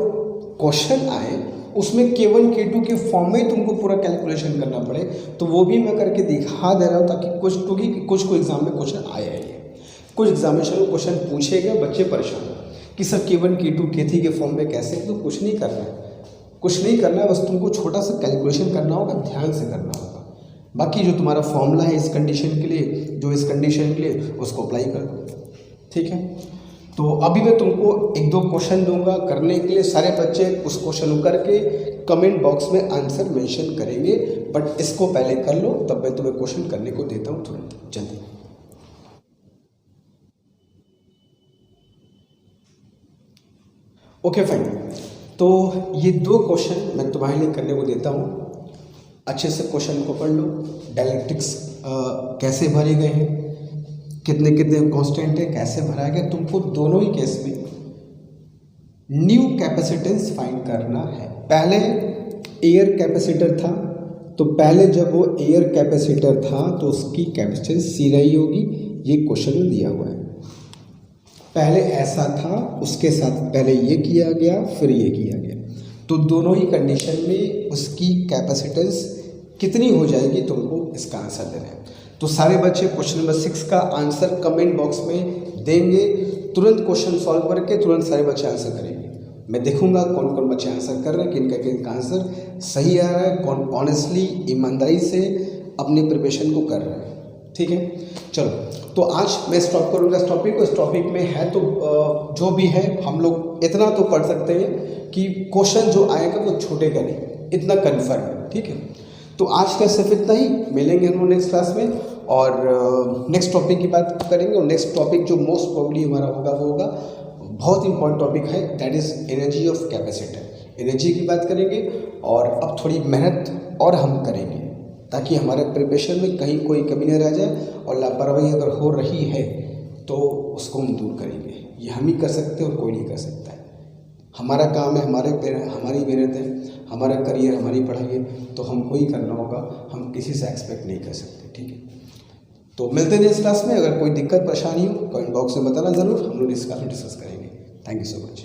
क्वेश्चन आए उसमें K1 K2 के फॉर्म में ही तुमको पूरा कैलकुलेशन करना पड़े, तो वो भी मैं करके दिखा दे रहा हूँ ताकि कुछ, क्योंकि कुछ को एग्जाम में क्वेश्चन आया है, कुछ एग्जामिनेशन में क्वेश्चन पूछे गए, बच्चे परेशान हो कि सर K1 K2 K3 के फॉर्म में कैसे। तो कुछ नहीं करना है, कुछ नहीं करना है, बस तुमको छोटा सा कैलकुलेशन करना होगा, ध्यान से करना होगा। बाकी जो तुम्हारा फॉर्मूला है इस कंडीशन के लिए, जो इस कंडीशन के लिए, उसको अप्लाई कर दो। ठीक है, तो अभी मैं तुमको एक दो क्वेश्चन दूंगा करने के लिए, सारे बच्चे उस क्वेश्चन को करके कमेंट बॉक्स में आंसर मेंशन करेंगे, बट इसको पहले कर लो, तब मैं तुम्हें क्वेश्चन करने को देता हूँ तुरंत जल्दी। ओके फाइन, तो ये दो क्वेश्चन मैं तुम्हारे लिए करने को देता हूँ। अच्छे से क्वेश्चन को पढ़ लो। डायलेक्ट्रिक्स कैसे भरे गए हैं, कितने कितने कांस्टेंट है, कैसे भरा गया, तुमको दोनों ही केस में न्यू कैपेसिटेंस फाइंड करना है। पहले एयर कैपेसिटर था, तो पहले जब वो एयर कैपेसिटर था तो उसकी कैपेसिटेंस C रही होगी, ये क्वेश्चन में दिया हुआ है। पहले ऐसा था, उसके साथ पहले ये किया गया, फिर ये किया गया, तो दोनों ही कंडीशन में उसकी कैपेसिटेंस कितनी हो जाएगी तुमको इसका आंसर देना है। तो सारे बच्चे क्वेश्चन नंबर 6 का आंसर कमेंट बॉक्स में देंगे, तुरंत क्वेश्चन सॉल्व करके तुरंत सारे बच्चे आंसर करेंगे। मैं देखूंगा कौन कौन बच्चे आंसर कर रहे हैं, किनका आंसर सही आ रहा है, कौन ऑनेस्टली ईमानदारी से अपने प्रिपरेशन को कर रहे हैं। ठीक है, चलो तो आज मैं स्टॉप करूँगा इस टॉपिक को। इस टॉपिक में है तो जो भी है हम लोग इतना तो पढ़ सकते हैं कि क्वेश्चन जो आएगा वो छूटेगा नहीं, इतना कन्फर्म है। ठीक है, तो आज का सिर्फ इतना ही, मिलेंगे हम लोग नेक्स्ट क्लास में और नेक्स्ट टॉपिक की बात करेंगे। और नेक्स्ट टॉपिक जो मोस्ट प्रॉब्ली हमारा होगा वो होगा, बहुत इंपॉर्टेंट टॉपिक है, that is energy of capacitor. Energy की बात करेंगे और अब थोड़ी मेहनत और हम करेंगे ताकि हमारे प्रिपरेशन में कहीं कोई कमी न रह जाए, और लापरवाही अगर हो रही है तो उसको हम दूर करेंगे। ये हम ही कर सकते हैं और कोई नहीं कर सकता है। हमारा काम है, हमारी मेहनत है, हमारा करियर, हमारी पढ़ाई है, तो हमको ही करना होगा, हम किसी से एक्सपेक्ट नहीं कर सकते। ठीक है, तो मिलते हैं इस क्लास में। अगर कोई दिक्कत परेशानी हो कमेंट बॉक्स में बताना ज़रूर, हम लोग डिस्कस करेंगे। Thank you so much.